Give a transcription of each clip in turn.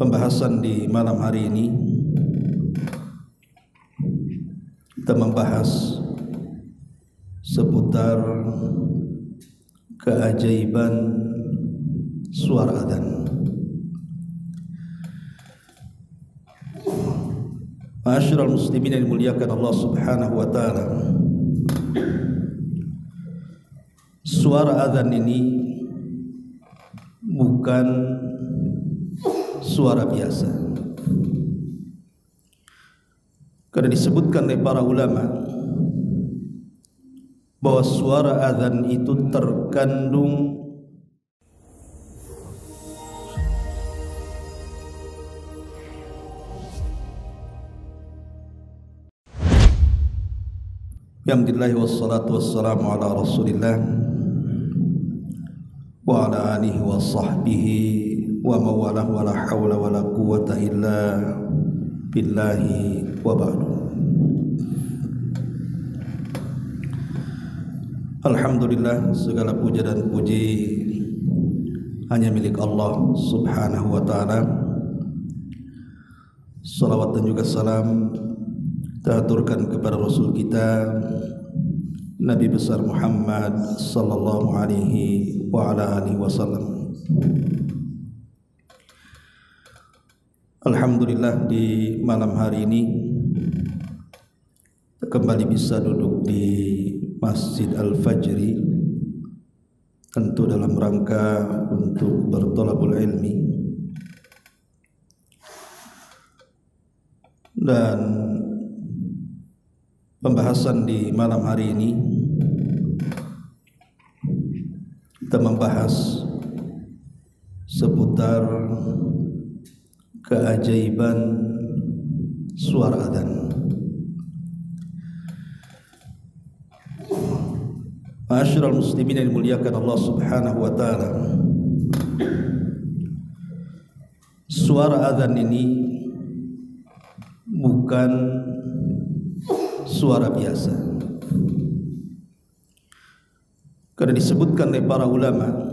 Pembahasan di malam hari ini kita membahas seputar keajaiban suara adzan. Ma'asyiral muslimin yang dimuliakan Allah Subhanahu wa taala. Suara adzan ini bukan suara biasa. Karena disebutkan oleh para ulama bahwa suara adzan itu terkandung Alhamdulillah wassalatu wassalamu ala rasulillah wa ala alihi wa sahbihi wa mawalah wa la hawla wa la quwata illa billahi wa ba'du. Alhamdulillah, segala puja dan puji hanya milik Allah Subhanahu wa ta'ala. Salawat dan juga salam kita aturkan kepada Rasul kita Nabi besar Muhammad sallallahu alaihi wa ala alihi wasallam. Alhamdulillah, di malam hari ini kembali bisa duduk di Masjid Al-Fajri, tentu dalam rangka untuk bertolabul ilmi. Dan pembahasan di malam hari ini kita membahas seputar keajaiban suara adzan. Ma'asyiral muslimin yang dimuliakan Allah Subhanahu wa taala. Suara adzan ini bukan suara biasa. Karena disebutkan oleh para ulama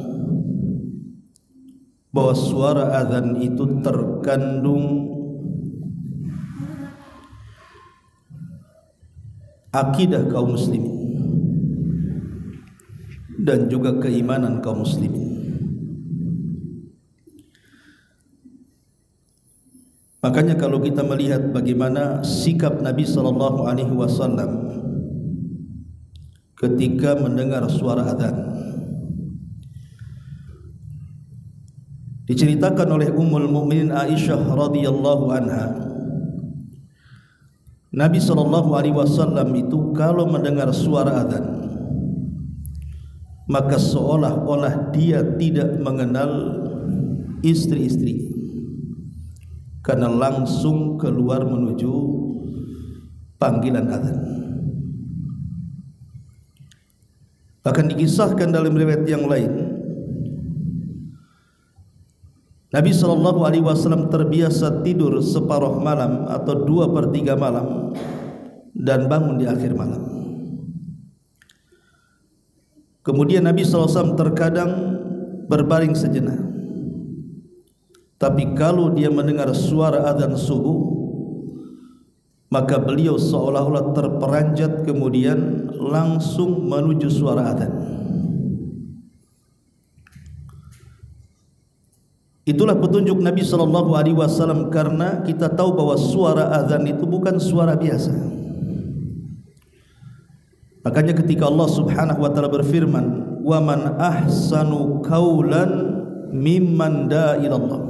bahwa suara adzan itu terkandung akidah kaum muslimin dan juga keimanan kaum muslimin. Makanya kalau kita melihat bagaimana sikap Nabi sallallahu alaihi wasallam ketika mendengar suara adzan, diceritakan oleh Ummul Mukminin Aisyah radhiyallahu anha, Nabi sallallahu alaihi wasallam itu kalau mendengar suara adzan maka seolah-olah dia tidak mengenal istri-istri, karena langsung keluar menuju panggilan adzan. Bahkan dikisahkan dalam riwayat yang lain, Nabi sallallahu alaihi wasallam terbiasa tidur separuh malam atau 2/3 malam dan bangun di akhir malam. Kemudian Nabi sallallahu alaihi wasallam terkadang berbaring sejenak. Tapi kalau dia mendengar suara adzan subuh, maka beliau seolah-olah terperanjat kemudian langsung menuju suara adzan. Itulah petunjuk Nabi sallallahu alaihi wasallam, karena kita tahu bahwa suara adzan itu bukan suara biasa. Makanya ketika Allah Subhanahu wa taala berfirman, "Wa man ahsanu qaulan mimman da'a ila Allah."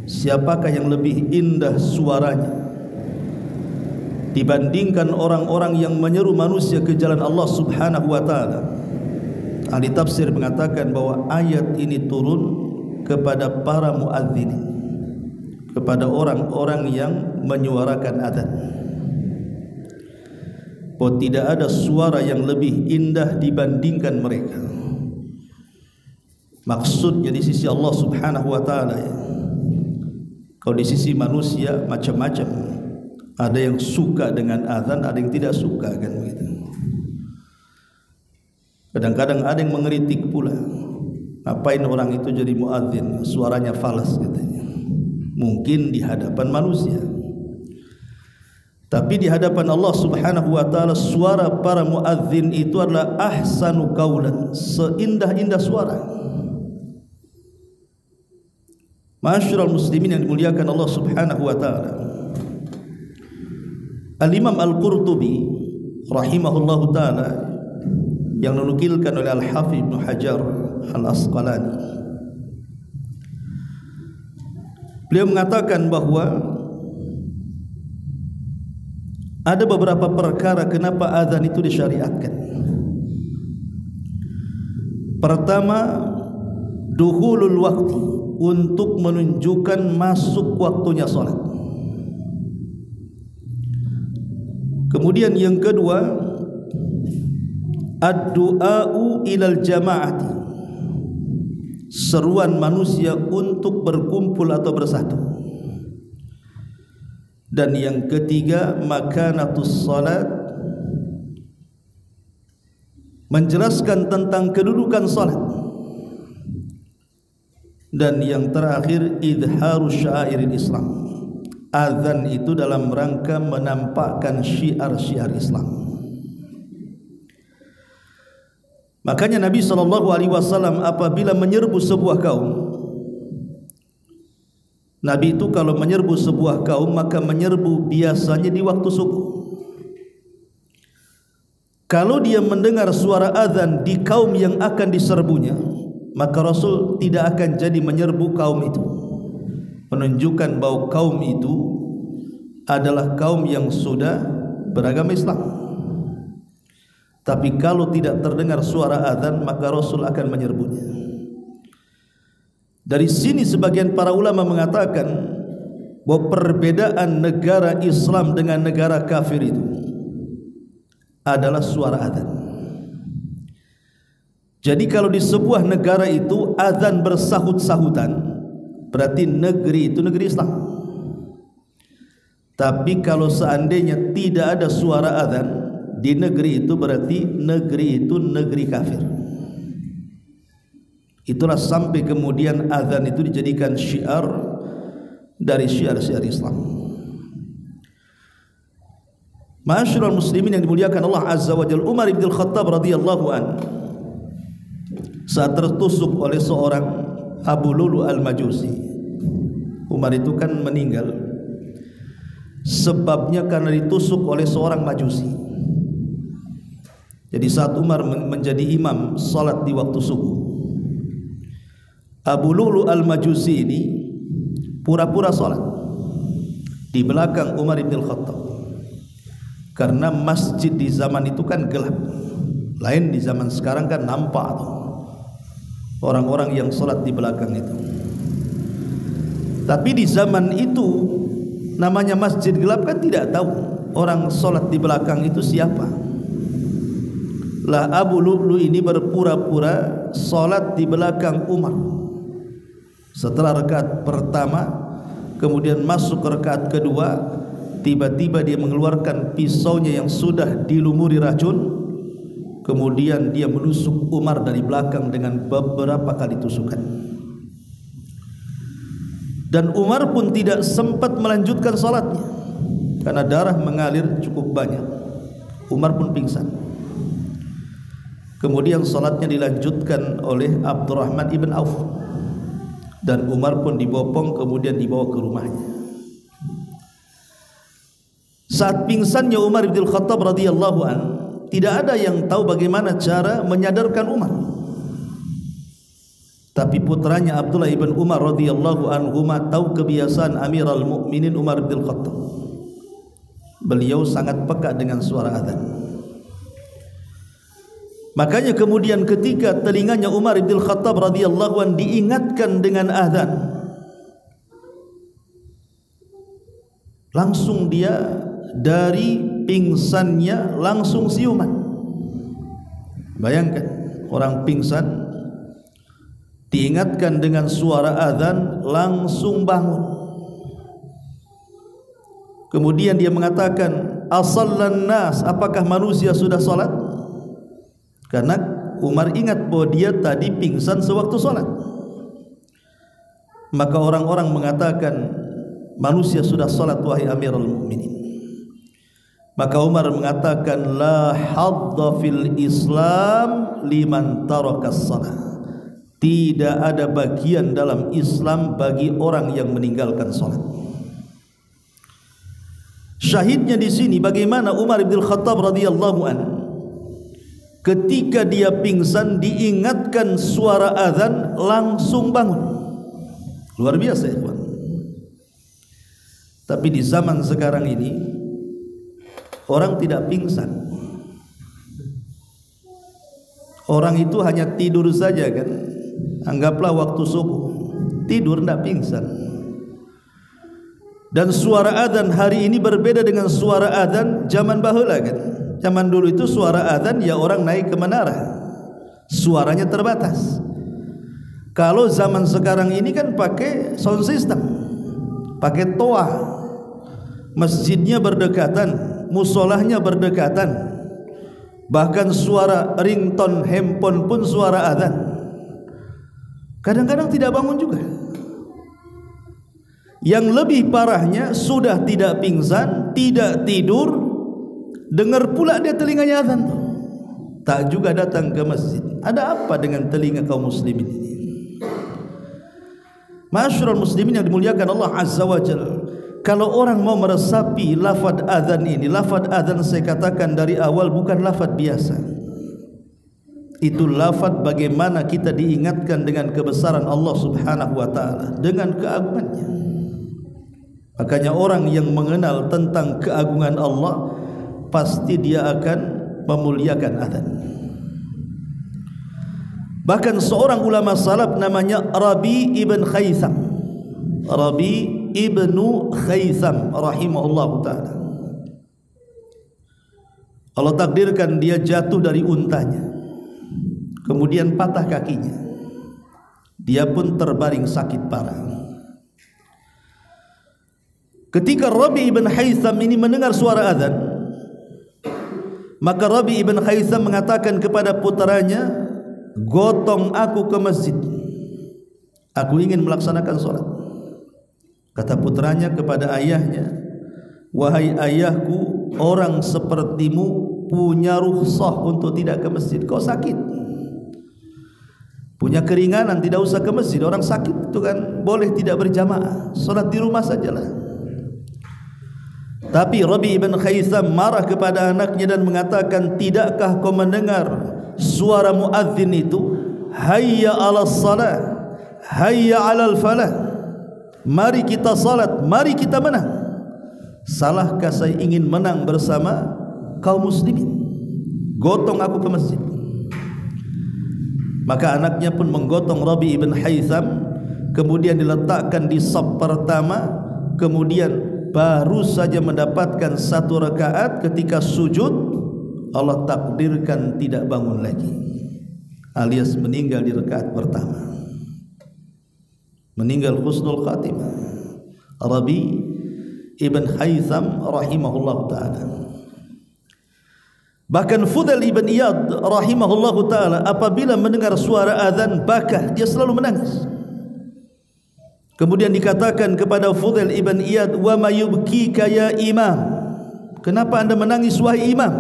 Siapakah yang lebih indah suaranya dibandingkan orang-orang yang menyeru manusia ke jalan Allah Subhanahu wa taala? Ahli tafsir mengatakan bahwa ayat ini turun kepada para muadzin, kepada orang-orang yang menyuarakan adzan. Bahwa tidak ada suara yang lebih indah dibandingkan mereka. Maksudnya di sisi Allah Subhanahu wa taala ya. Kalau di sisi manusia macam-macam. Ada yang suka dengan azan, ada yang tidak suka, kan begitu. Kadang-kadang ada yang mengeritik pula. Ngapain orang itu jadi muadzin, suaranya falas katanya. mungkin di hadapan manusia, tapi di hadapan Allah Subhanahu wa taala suara para muadzin itu adalah ahsanu qaulan, seindah-indah suara. Ma'asyiral muslimin yang dimuliakan Allah Subhanahu wa taala, Al-Imam Al-Qurtubi rahimahullahu taala yang dinukilkan oleh Al-Hafidz Ibnu Hajar Al-Asqalani, beliau mengatakan bahwa ada beberapa perkara kenapa azan itu disyariatkan. Pertama, dukhulul waqti, untuk menunjukkan masuk waktunya salat. Kemudian yang kedua, ad-du'a'u ilal jama'ati, seruan manusia untuk berkumpul atau bersatu. Dan yang ketiga, makanatus salat, menjelaskan tentang kedudukan salat. Dan yang terakhir, idharus sya'iril Islam, azan itu dalam rangka menampakkan syiar-syiar Islam. Makanya Nabi SAW apabila menyerbu sebuah kaum, Nabi itu kalau menyerbu sebuah kaum maka menyerbu biasanya di waktu subuh. Kalau dia mendengar suara azan di kaum yang akan diserbunya, maka Rasul tidak akan jadi menyerbu kaum itu, menunjukkan bahwa kaum itu adalah kaum yang sudah beragama Islam. Tapi kalau tidak terdengar suara azan, maka Rasul akan menyerbunya. Dari sini sebagian para ulama mengatakan bahwa perbedaan negara Islam dengan negara kafir itu adalah suara azan. Jadi kalau di sebuah negara itu azan bersahut-sahutan, berarti negeri itu negeri Islam. Tapi kalau seandainya tidak ada suara azan di negeri itu, berarti negeri itu negeri kafir. Itulah sampai kemudian azan itu dijadikan syiar dari syiar-syiar Islam. Ma'asyiral muslimin yang dimuliakan Allah Azza wa Jalla, Umar bin Khattab radhiyallahu anhu saat tertusuk oleh seorang Abu Lulu Al-Majusi. Umar itu kan meninggal sebabnya karena ditusuk oleh seorang Majusi. Jadi saat Umar menjadi imam salat di waktu subuh, Abu Lulu Al-Majusi ini pura-pura salat di belakang Umar bin Khattab, karena masjid di zaman itu kan gelap. Lain di zaman sekarang kan nampak tuh orang-orang yang salat di belakang itu. Tapi di zaman itu namanya masjid gelap kan tidak tahu orang salat di belakang itu siapa. Lah Abu Lulu ini berpura-pura salat di belakang Umar. Setelah rakaat pertama, kemudian masuk ke rakaat kedua, tiba-tiba dia mengeluarkan pisaunya yang sudah dilumuri racun, kemudian dia menusuk Umar dari belakang dengan beberapa kali tusukan. Dan Umar pun tidak sempat melanjutkan salatnya karena darah mengalir cukup banyak. Umar pun pingsan. Kemudian salatnya dilanjutkan oleh Abdurrahman ibn Auf, dan Umar pun dibopong kemudian dibawa ke rumahnya. Saat pingsannya Umar bin Khattab radhiyallahu an, tidak ada yang tahu bagaimana cara menyadarkan Umar. Tapi putranya Abdullah ibn Umar radhiyallahu anhu tahu kebiasaan Amirul Mukminin Umar bin Khattab. Beliau sangat peka dengan suara azan. Makanya kemudian ketika telinganya Umar bin Khattab radhiyallahu anhu diingatkan dengan azan, langsung dia dari pingsannya langsung siuman. Bayangkan orang pingsan diingatkan dengan suara azan langsung bangun. Kemudian dia mengatakan, asallan nas, apakah manusia sudah salat? Karena Umar ingat bahwa dia tadi pingsan sewaktu salat. Maka orang-orang mengatakan, manusia sudah salat wahai Amirul Mukminin. Maka Umar mengatakan la hadda fil Islam liman tarakas salat. Tidak ada bagian dalam Islam bagi orang yang meninggalkan salat. Syahidnya di sini bagaimana Umar bin Khattab radhiyallahu anhu ketika dia pingsan diingatkan suara azan langsung bangun. Luar biasa ya kawan. Tapi di zaman sekarang ini orang tidak pingsan. Orang itu hanya tidur saja kan. Anggaplah waktu subuh tidur tidak pingsan. Dan suara azan hari ini berbeda dengan suara azan zaman baheula kan. Zaman dulu itu suara azan ya orang naik ke menara, suaranya terbatas. Kalau zaman sekarang ini kan pakai sound system, pakai toa, masjidnya berdekatan, musolahnya berdekatan, bahkan suara ringtone handphone pun suara azan. Kadang-kadang tidak bangun juga. Yang lebih parahnya sudah tidak pingsan, tidak tidur, dengar pula dia telinganya azan, tak juga datang ke masjid. Ada apa dengan telinga kaum muslimin ini? Ma'asyiral muslimin yang dimuliakan Allah Azza wa Jalla, kalau orang mau meresapi lafaz azan ini, lafaz azan saya katakan dari awal bukan lafaz biasa. Itu lafaz bagaimana kita diingatkan dengan kebesaran Allah Subhanahu wa taala, dengan keagungannya. Makanya orang yang mengenal tentang keagungan Allah pasti dia akan memuliakan azan. Bahkan seorang ulama salaf namanya Rabi ibn Khaisam, Rabi ibnu Khaisam rahimahullah ta'ala, Allah takdirkan dia jatuh dari untanya, kemudian patah kakinya. Dia pun terbaring sakit parah. Ketika Rabi ibn Khaisam ini mendengar suara azan, maka Rabi ibn Khaisam mengatakan kepada putranya, gotong aku ke masjid, aku ingin melaksanakan sholat. Kata putranya kepada ayahnya, wahai ayahku, orang sepertimu punya rukhsah untuk tidak ke masjid. Kau sakit, punya keringanan, tidak usah ke masjid. Orang sakit itu kan boleh tidak berjamaah, sholat di rumah sajalah. Tapi Rabi ibn Khaisam marah kepada anaknya dan mengatakan, tidakkah kau mendengar suara muadzin itu, hayya 'alas salah, hayya 'alal falah, mari kita salat, mari kita menang. Salahkah saya ingin menang bersama kaum muslimin? Gotong aku ke masjid. Maka anaknya pun menggotong Rabi ibn Khaisam, kemudian diletakkan di saf pertama, kemudian baru saja mendapatkan satu rakaat, ketika sujud Allah takdirkan tidak bangun lagi, alias meninggal di rakaat pertama, meninggal husnul khatimah. Rabi ibn Khaisam rahimahullah ta'ala. Bahkan Fudail ibn Iyad rahimahullah ta'ala apabila mendengar suara azan bakah, dia selalu menangis. Kemudian dikatakan kepada Fudail ibn Iyad, wa ma yubkika ya imam, kenapa anda menangis wahai imam?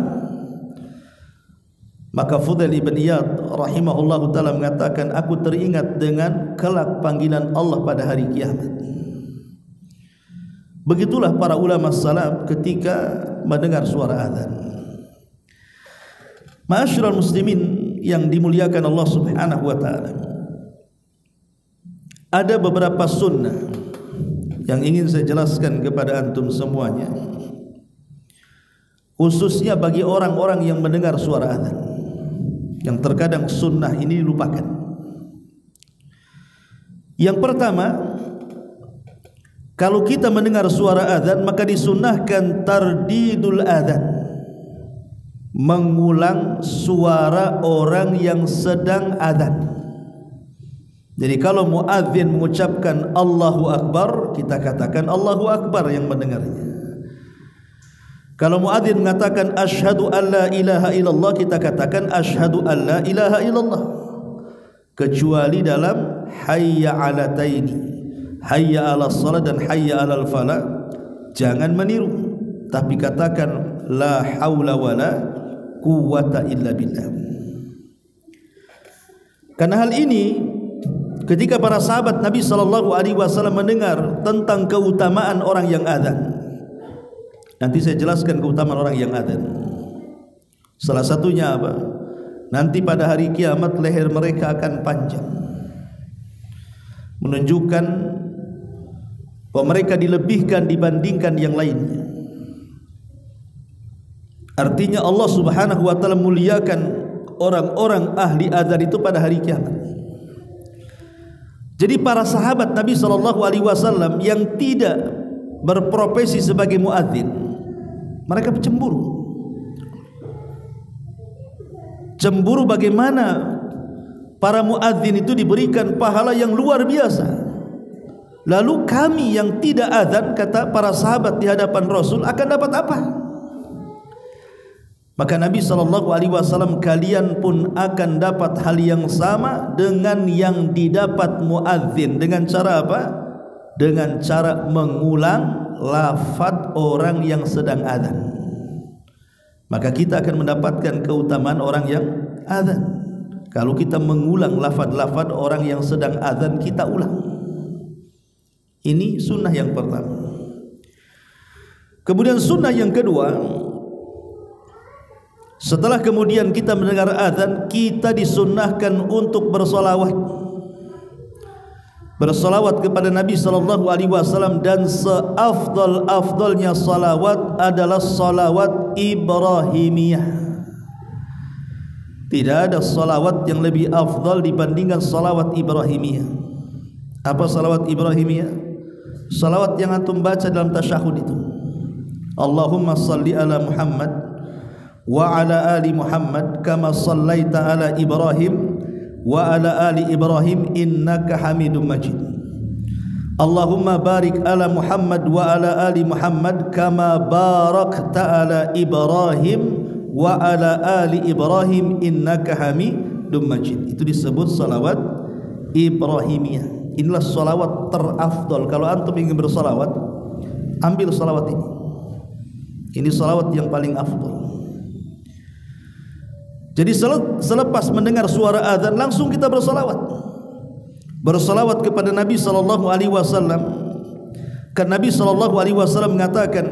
Maka Fudail ibn Iyad rahimahullah ta'ala mengatakan, aku teringat dengan kelak panggilan Allah pada hari kiamat. Begitulah para ulama salaf ketika mendengar suara azan. Ma'asyiral muslimin yang dimuliakan Allah Subhanahu wa ta'ala, ada beberapa sunnah yang ingin saya jelaskan kepada antum semuanya, khususnya bagi orang-orang yang mendengar suara azan, yang terkadang sunnah ini dilupakan. Yang pertama, kalau kita mendengar suara azan maka disunnahkan tardidul azan, mengulang suara orang yang sedang azan. Jadi kalau muadzin mengucapkan Allahu Akbar, kita katakan Allahu Akbar yang mendengarnya. Kalau muadzin mengatakan asyhadu an la ilaha illallah, kita katakan asyhadu an la ilaha illallah. Kecuali dalam hayya 'alataini, hayya 'alas shalah dan hayya 'alal falah, jangan meniru, tapi katakan la haula wala quwwata illa billah. Karena hal ini ketika para sahabat Nabi SAW mendengar tentang keutamaan orang yang adzan. Nanti saya jelaskan keutamaan orang yang adzan. Salah satunya apa? Nanti pada hari kiamat leher mereka akan panjang, menunjukkan bahwa mereka dilebihkan dibandingkan yang lainnya. Artinya Allah Subhanahu wa taala muliakan orang-orang ahli adzan itu pada hari kiamat. Jadi para sahabat Nabi SAW yang tidak berprofesi sebagai muadzin, mereka cemburu. Cemburu bagaimana para muadzin itu diberikan pahala yang luar biasa. Lalu kami yang tidak adzan, kata para sahabat di hadapan Rasul, akan dapat apa? Maka Nabi SAW, kalian pun akan dapat hal yang sama dengan yang didapat muadzin. Dengan cara apa? Dengan cara mengulang lafaz orang yang sedang adzan. Maka kita akan mendapatkan keutamaan orang yang adzan. Kalau kita mengulang lafaz-lafaz orang yang sedang adzan, kita ulang. Ini sunnah yang pertama. Kemudian sunnah yang kedua, setelah kemudian kita mendengar azan, kita disunnahkan untuk bersolawat. Bersolawat kepada Nabi SAW, dan seafdal-afdalnya salawat adalah salawat Ibrahimiyah. Tidak ada salawat yang lebih afdal dibandingkan salawat Ibrahimiyah. Apa salawat Ibrahimiyah? Salawat yang antum baca dalam tasyahud itu. Allahumma salli ala Muhammad wa ala ali Muhammad kama sallaita ala Ibrahim wa ala ali Ibrahim innaka Hamidum Majid. Allahumma barik ala Muhammad wa ala ali Muhammad kama barakta ala Ibrahim wa ala ali Ibrahim innaka Hamidum Majid. Itu disebut salawat Ibrahimiyah. Inilah salawat terafdal. Kalau antum ingin bersalawat, ambil salawat ini. Ini salawat yang paling afdal. Jadi selepas mendengar suara azan, langsung kita bersalawat. Bersalawat kepada Nabi SAW. Karena Nabi SAW mengatakan,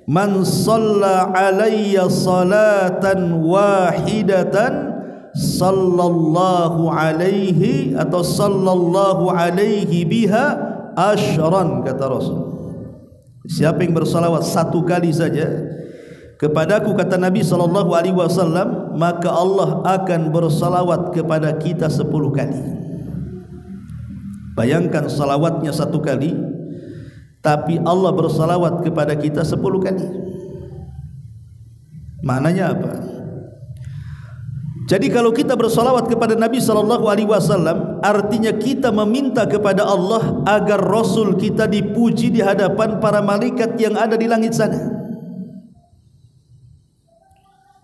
man shalla alayya salatan wahidatan sallallahu alaihi atau sallallahu alaihi biha asyran, kata Rasul. Siapa yang bersalawat satu kali saja kepadaku, kata Nabi SAW, maka Allah akan bersalawat kepada kita 10 kali. Bayangkan salawatnya satu kali, tapi Allah bersalawat kepada kita 10 kali. Maknanya apa? Jadi kalau kita bersalawat kepada Nabi SAW, artinya kita meminta kepada Allah agar Rasul kita dipuji di hadapan para malaikat yang ada di langit sana.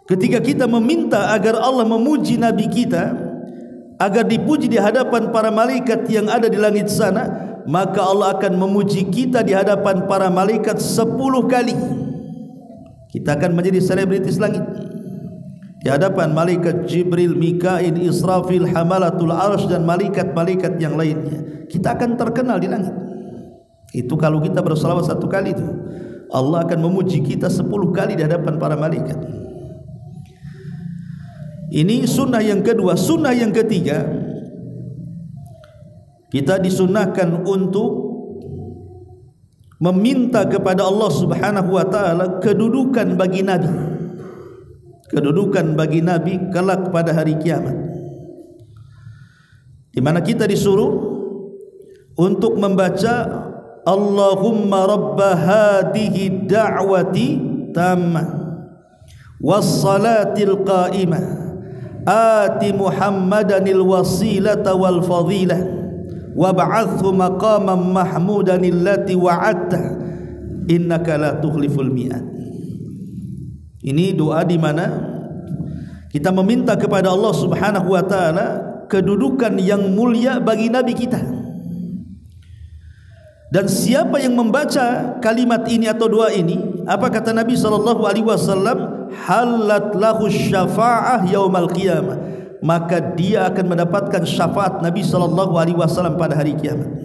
Ketika kita meminta agar Allah memuji Nabi kita, agar dipuji di hadapan para malaikat yang ada di langit sana, maka Allah akan memuji kita di hadapan para malaikat 10 kali. Kita akan menjadi selebritis langit di hadapan malaikat Jibril, Mikail, Israfil, Hamalatul Arsy dan malaikat-malaikat yang lainnya. Kita akan terkenal di langit. Itu kalau kita bersalawat satu kali itu, Allah akan memuji kita 10 kali di hadapan para malaikat. Ini sunnah yang kedua. Sunnah yang ketiga, kita disunahkan untuk meminta kepada Allah Subhanahu wa taala kedudukan bagi Nabi. Kedudukan bagi Nabi kelak pada hari kiamat, di mana kita disuruh untuk membaca Allahumma rabba hadhihi da'wati tammah was salatil qa'imah ati Muhammadanil wasilata wal fadilah wab'athhu maqaman mahmudan allati wa'adta innaka la tukhliful mi'ad. Ini doa di mana kita meminta kepada Allah Subhanahu wa taala kedudukan yang mulia bagi nabi kita. Dan siapa yang membaca kalimat ini atau doa ini, apa kata Nabi SAW? Halat lahu syafa'ah yaumal qiyamah, maka dia akan mendapatkan syafaat Nabi SAW pada hari kiamat.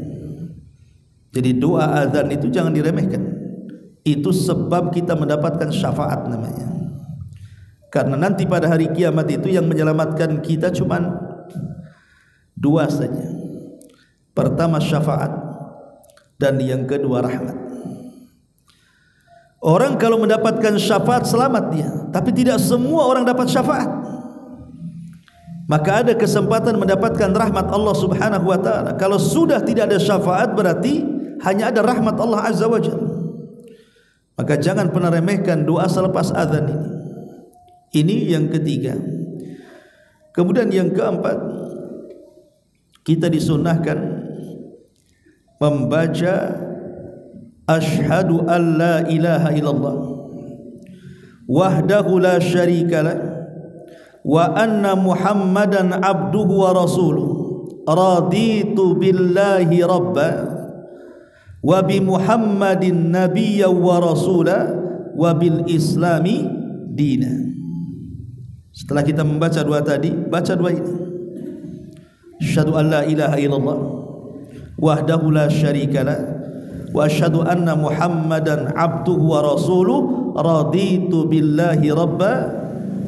Jadi doa azan itu jangan diremehkan. Itu sebab kita mendapatkan syafaat namanya. Karena nanti pada hari kiamat itu yang menyelamatkan kita cuma dua saja. Pertama syafaat, dan yang kedua rahmat. Orang kalau mendapatkan syafaat selamat dia, tapi tidak semua orang dapat syafaat. Maka ada kesempatan mendapatkan rahmat Allah Subhanahu wa taala. Kalau sudah tidak ada syafaat berarti hanya ada rahmat Allah Azza wa Jalla. Maka jangan pernah remehkan doa selepas azan ini. Ini yang ketiga. Kemudian yang keempat, kita disunahkan membaca asyhadu an la ilaha illallah wahdahu la syarikalah wa anna muhammadan abduhu wa rasuluh raditu billahi rabba wa bi muhammadin nabiyya wa rasula wa bil islami dina. Setelah kita membaca dua tadi, baca dua ini. Asyhadu an la ilaha illallah wahdahu la syarikalah wa asyhadu anna muhammadan abduhu wa rasuluh raditu billahi rabba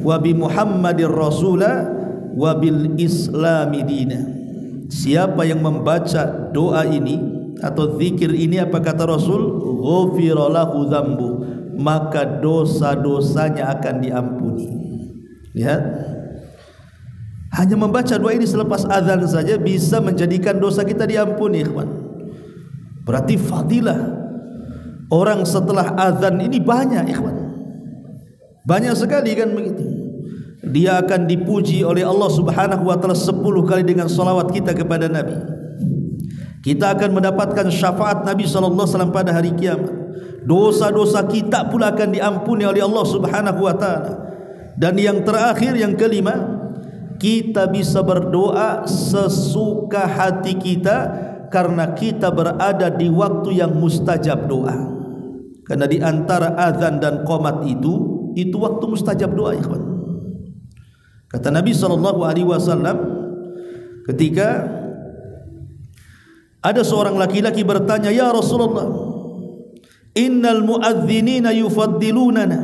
wa bi muhammadir rasula wa bil islami dina. Siapa yang membaca doa ini atau zikir ini, apa kata Rasul? Ghufira lahu dzambu, maka dosa-dosanya akan diampuni. Lihat, hanya membaca doa ini selepas azan saja bisa menjadikan dosa kita diampuni, ikhwan. Berarti fadilah orang setelah azan ini banyak, ikhwan. Banyak sekali kan begitu. Dia akan dipuji oleh Allah Subhanahu wa taala 10 kali dengan salawat kita kepada Nabi. Kita akan mendapatkan syafaat Nabi sallallahu alaihi wasallam pada hari kiamat. Dosa-dosa kita pula akan diampuni oleh Allah Subhanahu wa taala. Dan yang terakhir, yang kelima, kita bisa berdoa sesuka hati kita karena kita berada di waktu yang mustajab doa. Karena di antara azan dan qomat itu waktu mustajab doa, ikhwan. Kata Nabi SAW, ketika ada seorang laki-laki bertanya, "Ya Rasulullah, innal muadzinina yufaddilunana."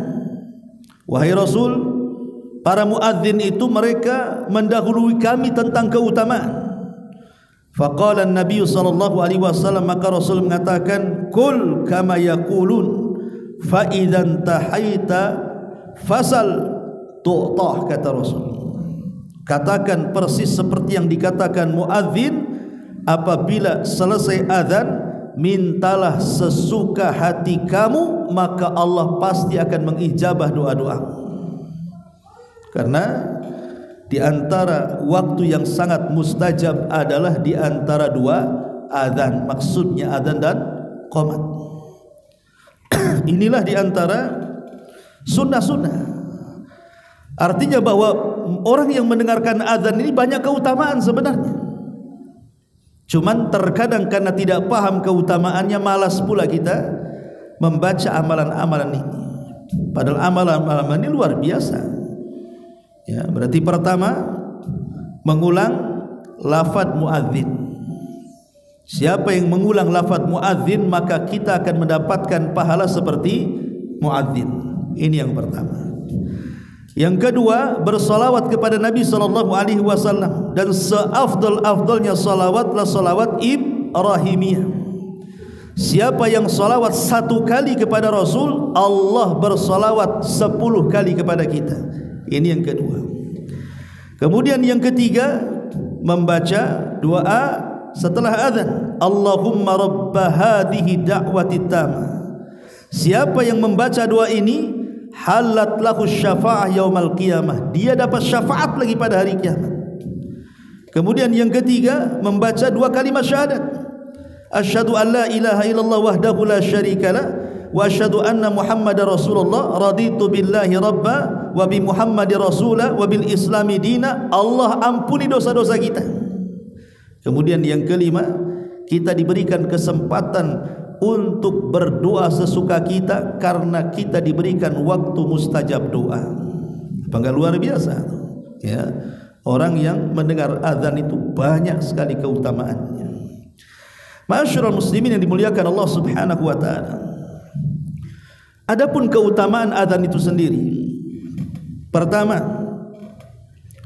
Wahai Rasul, para muadzin itu mereka mendahului kami tentang keutamaan. Faqala an-nabiy sallallahu alaihi wasallam, maka Rasul mengatakan, "Qul kama yaqulun fa idzan tahaita fasal tu'tah," kata Rasul. Katakan persis seperti yang dikatakan muadzin, apabila selesai azan mintalah sesuka hati kamu, maka Allah pasti akan mengijabah doa-doa. Karena di antara waktu yang sangat mustajab adalah di antara dua azan, maksudnya azan dan qomat. Inilah di antara sunnah-sunnah. Artinya bahwa orang yang mendengarkan azan ini banyak keutamaan sebenarnya. Cuman terkadang karena tidak paham keutamaannya, malas pula kita membaca amalan-amalan ini. Padahal amalan-amalan ini luar biasa. Ya, berarti pertama mengulang lafaz muadzin. Siapa yang mengulang lafaz muadzin, maka kita akan mendapatkan pahala seperti muadzin. Ini yang pertama. Yang kedua, bersalawat kepada Nabi SAW, dan seafdal-afdalnya salawatlah salawat Ibrahimiyah. Siapa yang salawat 1 kali kepada Rasul, Allah bersalawat 10 kali kepada kita. Ini yang kedua. Kemudian yang ketiga, membaca doa setelah azan. Allahumma rabba hadhihi da'wati tamah. Siapa yang membaca doa ini, halat lahu syafa'ah yaumal qiyamah, dia dapat syafaat lagi pada hari kiamat. Kemudian yang ketiga, membaca 2 kalimat syahadat. Asyhadu an la ilaha illallah wahdahu la syarikalah wa asyhadu anna muhammadar rasulullah raditu billahi rabba wa bi muhammadir rasula wa bil islami dina. Allah ampuni dosa-dosa kita. Kemudian yang kelima, kita diberikan kesempatan untuk berdoa sesuka kita karena kita diberikan waktu mustajab doa. Apa enggak luar biasa? Ya, orang yang mendengar azan itu banyak sekali keutamaannya. Ma'asyiral muslimin yang dimuliakan Allah Subhanahu wa taala. Adapun keutamaan azan itu sendiri, pertama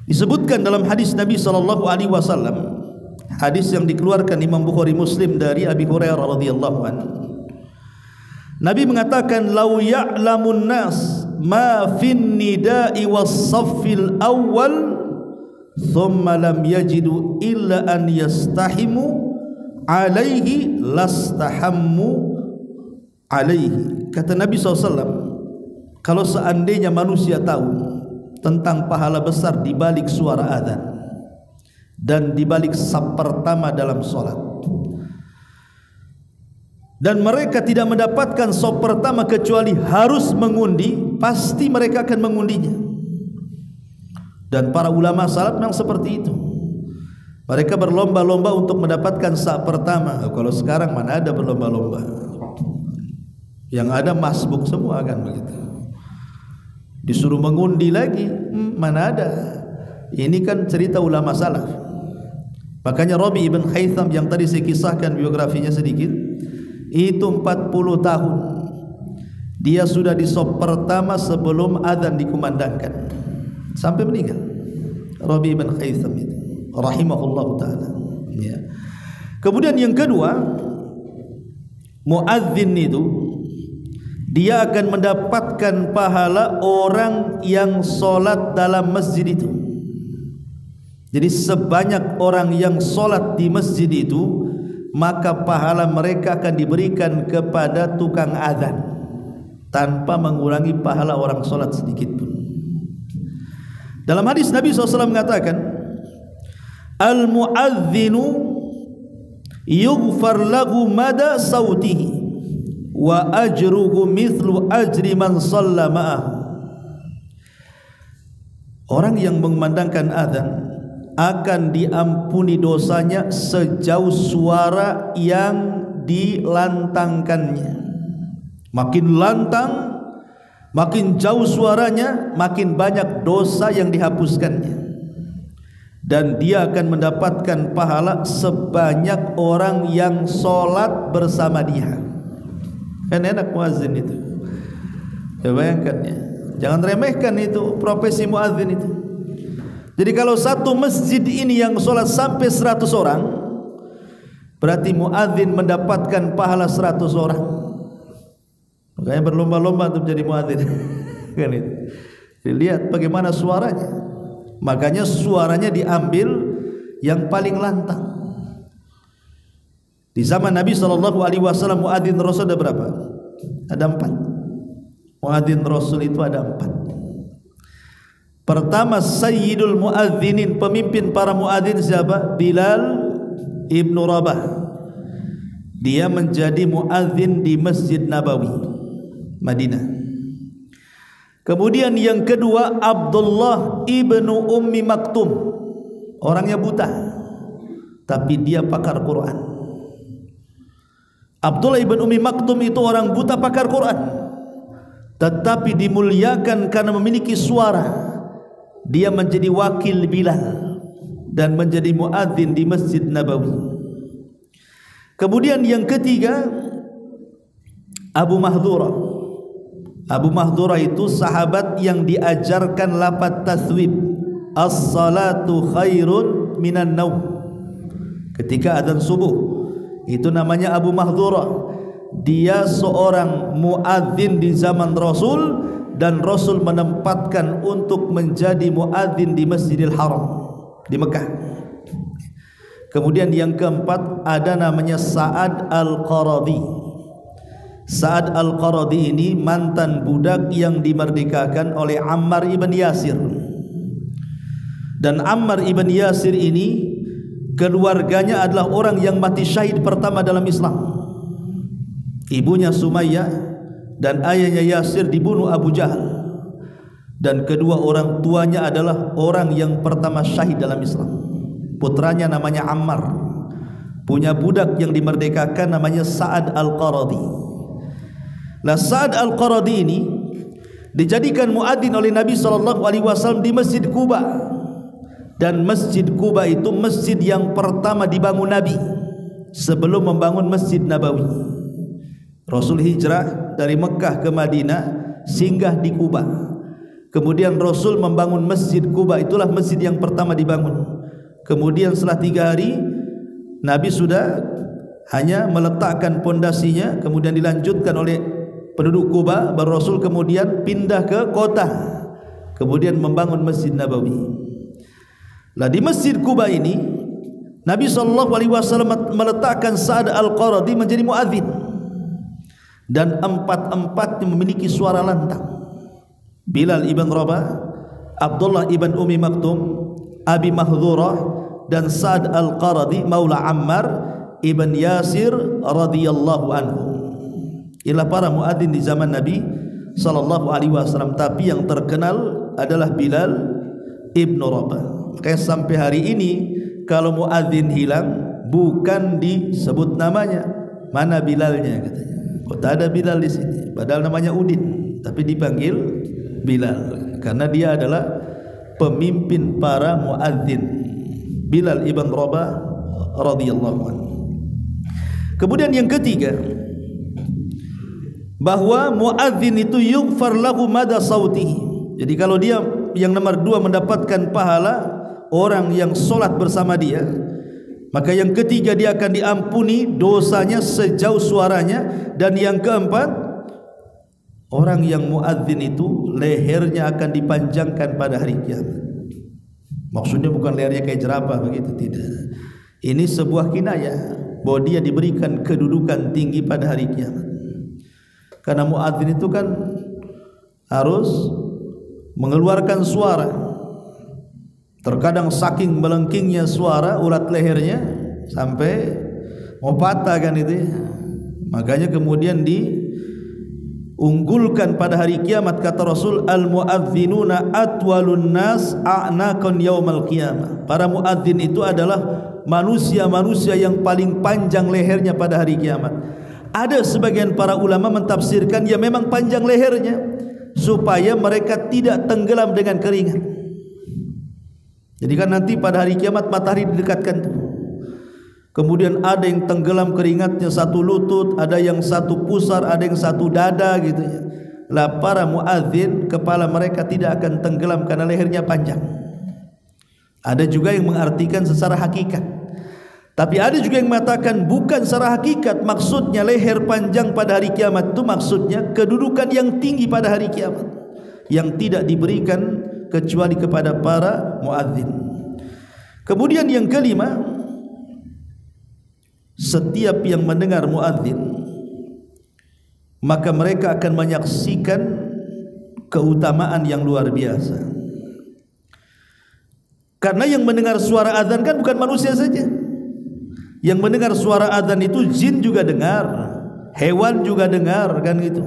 disebutkan dalam hadis Nabi sallallahu alaihi wasallam, hadis yang dikeluarkan Imam Bukhari Muslim dari Abi Hurairah radhiyallahu anhu. Nabi mengatakan, "Lau ya'lamun nas ma fin nida'i was-saffil awwal thumma lam yajidu illa an yastahimu alaihi lastahammu alaihi." Kata Nabi SAW, kalau seandainya manusia tahu tentang pahala besar di balik suara azan dan di balik saf pertama dalam solat, dan mereka tidak mendapatkan saf pertama kecuali harus mengundi, pasti mereka akan mengundinya. Dan para ulama salaf memang seperti itu. Mereka berlomba-lomba untuk mendapatkan saf pertama. Kalau sekarang mana ada berlomba-lomba? Yang ada masbuk semua kan begitu. Disuruh mengundi lagi, mana ada? Ini kan cerita ulama salaf. Makanya Rabi ibn Haytham yang tadi saya kisahkan biografinya sedikit, itu 40 tahun dia sudah di saf pertama sebelum azan dikumandangkan sampai meninggal. Rabi ibn Haytham itu rahimahullah ta'ala, ya. Kemudian yang kedua, muadzin itu dia akan mendapatkan pahala orang yang solat dalam masjid itu. Jadi sebanyak orang yang solat di masjid itu, maka pahala mereka akan diberikan kepada tukang azan tanpa mengurangi pahala orang solat sedikit pun. Dalam hadis Nabi SAW mengatakan, al-mu'adzinu yughfar lahu mada sautihi wa ajruhu mithlu ajri man shalla ma'ah. Orang yang mengumandangkan azan akan diampuni dosanya sejauh suara yang dilantangkannya. Makin lantang, makin jauh suaranya, makin banyak dosa yang dihapuskannya. Dan dia akan mendapatkan pahala sebanyak orang yang sholat bersama dia. Kan enak muazzin itu. Ya bayangkan ya. Jangan remehkan itu profesi muazzin itu. Jadi kalau satu masjid ini yang sholat sampai 100 orang, berarti muazzin mendapatkan pahala 100 orang. Makanya berlomba-lomba untuk jadi muazzin. Kan itu. Dilihat bagaimana suaranya. Makanya suaranya diambil yang paling lantang. Di zaman Nabi SAW muadzin Rasul ada berapa? Ada 4. Muadzin Rasul itu ada 4. Pertama, Sayyidul Muadzinin, pemimpin para muadzin siapa? Bilal ibnu Rabah. Dia menjadi muadzin di Masjid Nabawi, Madinah. Kemudian yang kedua, Abdullah ibnu Ummi Maktum. Orangnya buta, tapi dia pakar Quran. Abdullah ibn Ummi Maktum itu orang buta pakar Quran, tetapi dimuliakan karena memiliki suara. Dia menjadi wakil Bilal dan menjadi muadzin di Masjid Nabawi. Kemudian yang ketiga, Abu Mahdhurah. Abu Mahdhurah itu sahabat yang diajarkan lafaz taswib, as-salatu khairun minan naum, ketika azan subuh. Itu namanya Abu Mahdhurah. Dia seorang muadzin di zaman Rasul, dan Rasul menempatkan untuk menjadi muadzin di Masjidil Haram di Mekah. Kemudian yang keempat ada namanya Sa'ad Al-Qaradi. Sa'ad Al-Qaradi ini mantan budak yang dimerdekakan oleh Ammar ibn Yasir. Dan Ammar ibn Yasir ini keluarganya adalah orang yang mati syahid pertama dalam Islam. Ibunya Sumayyah dan ayahnya Yasir dibunuh Abu Jahal. Dan kedua orang tuanya adalah orang yang pertama syahid dalam Islam. Putranya namanya Ammar. punya budak yang dimerdekakan namanya Sa'ad Al-Qaradi. Nah, Sa'ad Al-Qaradi ini dijadikan muadzin oleh Nabi SAW di Masjid Quba. Dan Masjid Quba itu masjid yang pertama dibangun Nabi sebelum membangun Masjid Nabawi. Rasul hijrah dari Mekah ke Madinah, singgah di Quba. Kemudian Rasul membangun Masjid Quba, itulah masjid yang pertama dibangun. Kemudian setelah 3 hari Nabi sudah hanya meletakkan pondasinya, kemudian dilanjutkan oleh penduduk Quba. Baru Rasul kemudian pindah ke kota, kemudian membangun Masjid Nabawi. Lah di Masjid Quba ini Nabi SAW meletakkan Sa'ad Al-Qaradi menjadi muadzin, dan empat-empatnya memiliki suara lantang. Bilal ibn Rabah, Abdullah ibn Umi Maktum, Abi Mahdhurah, dan Sa'ad Al-Qaradi maula Ammar ibn Yasir radhiyallahu anhu. Inilah para muadzin di zaman Nabi SAW. Tapi yang terkenal adalah Bilal ibn Rabah. Makanya sampai hari ini kalau muadzin hilang bukan disebut namanya, mana Bilalnya katanya. Kok tak ada Bilal di sini? Padahal namanya Udin, tapi dipanggil Bilal karena dia adalah pemimpin para muadzin. Bilal ibn Rabah radhiyallahu anhu. Kemudian yang ketiga, bahwa muadzin itu yughfar lahu mada sautihi. Jadi kalau dia yang nomor 2 mendapatkan pahala orang yang solat bersama dia, maka yang ketiga dia akan diampuni dosanya sejauh suaranya. Dan yang keempat, orang yang muadzin itu lehernya akan dipanjangkan pada hari kiamat. Maksudnya bukan lehernya kayak jerapah begitu, tidak. Ini sebuah kinayah bahwa dia diberikan kedudukan tinggi pada hari kiamat. Karena muadzin itu kan harus mengeluarkan suara. Terkadang saking melengkingnya suara, urat lehernya sampai mau patah kan itu. Makanya kemudian diunggulkan pada hari kiamat, kata Rasul, al-muadzinuna atwalun nas a'naqan yaumal qiyamah. Para muadzin itu adalah manusia-manusia yang paling panjang lehernya pada hari kiamat. Ada sebagian para ulama mentafsirkan ya memang panjang lehernya supaya mereka tidak tenggelam dengan keringat. Jadi kan nanti pada hari kiamat matahari didekatkan, kemudian ada yang tenggelam keringatnya satu lutut, ada yang satu pusar, ada yang satu dada gitu ya. Lah para muadzin kepala mereka tidak akan tenggelam karena lehernya panjang. Ada juga yang mengartikan secara hakikat, tapi ada juga yang mengatakan bukan secara hakikat. Maksudnya leher panjang pada hari kiamat itu maksudnya kedudukan yang tinggi pada hari kiamat yang tidak diberikan kecuali kepada para muadzin. Kemudian yang kelima, setiap yang mendengar muadzin maka mereka akan menyaksikan keutamaan yang luar biasa. Karena yang mendengar suara azan kan bukan manusia saja. Yang mendengar suara azan itu jin juga dengar, hewan juga dengar kan gitu.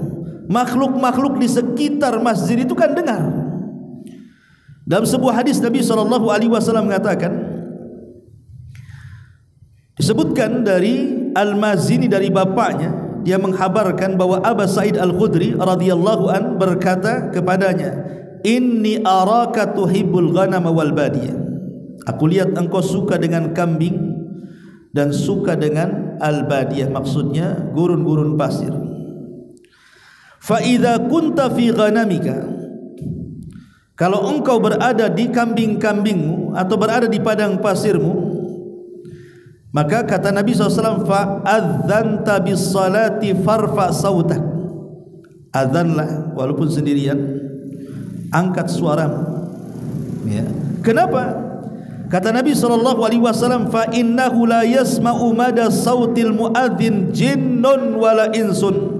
Makhluk-makhluk di sekitar masjid itu kan dengar. Dalam sebuah hadis Nabi SAW mengatakan, disebutkan dari Al-Mazini dari bapaknya, dia menghabarkan bahwa Abu Sa'id Al-Khudri radhiyallahu an berkata kepadanya, inni araka tuhibbul ghanama wal badiyah. Aku lihat engkau suka dengan kambing dan suka dengan al-badiyah, maksudnya gurun-gurun pasir. Fa idza kunta fi ghanamika, kalau engkau berada di kambing-kambingmu atau berada di padang pasirmu, maka kata Nabi SAW, fa'adzanta bis salati farfa sautak. Adzanlah walaupun sendirian, angkat suaramu ya. Kenapa? Kata Nabi SAW, fa innahu la yasma'u mada sautil muadzin jinnun wala insun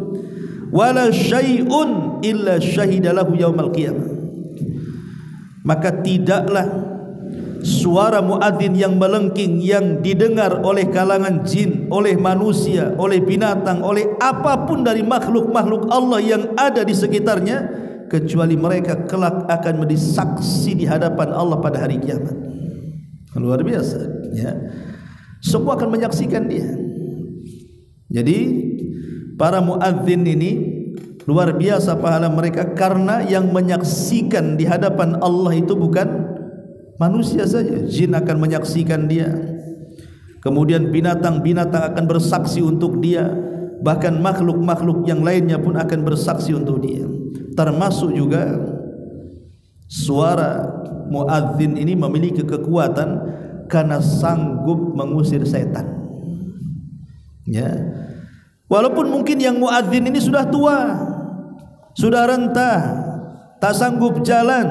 wala syai'un illa syahidalahu yaumal qiyamah. Maka tidaklah suara muadzin yang melengking yang didengar oleh kalangan jin, oleh manusia, oleh binatang, oleh apapun dari makhluk-makhluk Allah yang ada di sekitarnya, kecuali mereka kelak akan menjadi saksi di hadapan Allah pada hari kiamat. Luar biasa ya. semua akan menyaksikan dia. Jadi para muadzin ini luar biasa pahala mereka, karena yang menyaksikan di hadapan Allah itu bukan manusia saja, jin akan menyaksikan dia, kemudian binatang-binatang akan bersaksi untuk dia, bahkan makhluk-makhluk yang lainnya pun akan bersaksi untuk dia. Termasuk juga suara muadzin ini memiliki kekuatan karena sanggup mengusir setan. Ya, walaupun mungkin yang muadzin ini sudah tua, sudah renta, tak sanggup jalan,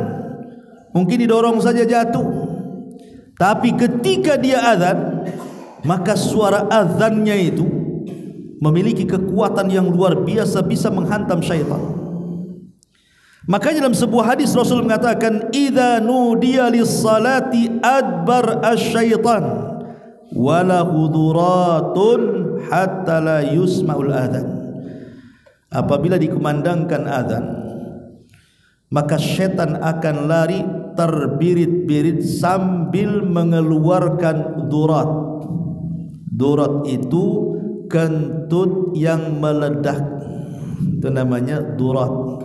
mungkin didorong saja jatuh, tapi ketika dia azan, maka suara azannya itu memiliki kekuatan yang luar biasa, bisa menghantam syaitan. Makanya dalam sebuah hadis Rasul mengatakan, idza nudiya lis-salati adbar asy-syaitan wala huduratun hatta la yusma'ul adzan. Apabila dikumandangkan azan, maka syaitan akan lari terbirit-birit sambil mengeluarkan durat. Durat itu kentut yang meledak, itu namanya durat.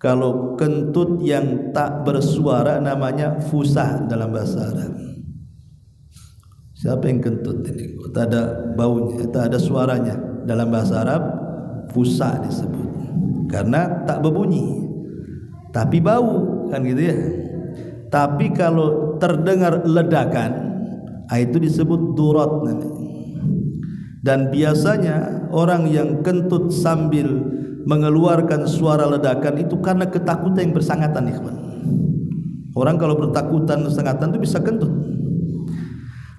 Kalau kentut yang tak bersuara namanya fusah dalam bahasa Arab. Siapa yang kentut ini? Tak ada baunya, tak ada suaranya. Dalam bahasa Arab fusah disebut, karena tak berbunyi tapi bau, kan gitu ya. Tapi kalau terdengar ledakan, itu disebut durat nanti. Dan biasanya orang yang kentut sambil mengeluarkan suara ledakan itu karena ketakutan yang bersangatan, ikhwan. Orang kalau bertakutan bersangatan itu bisa kentut.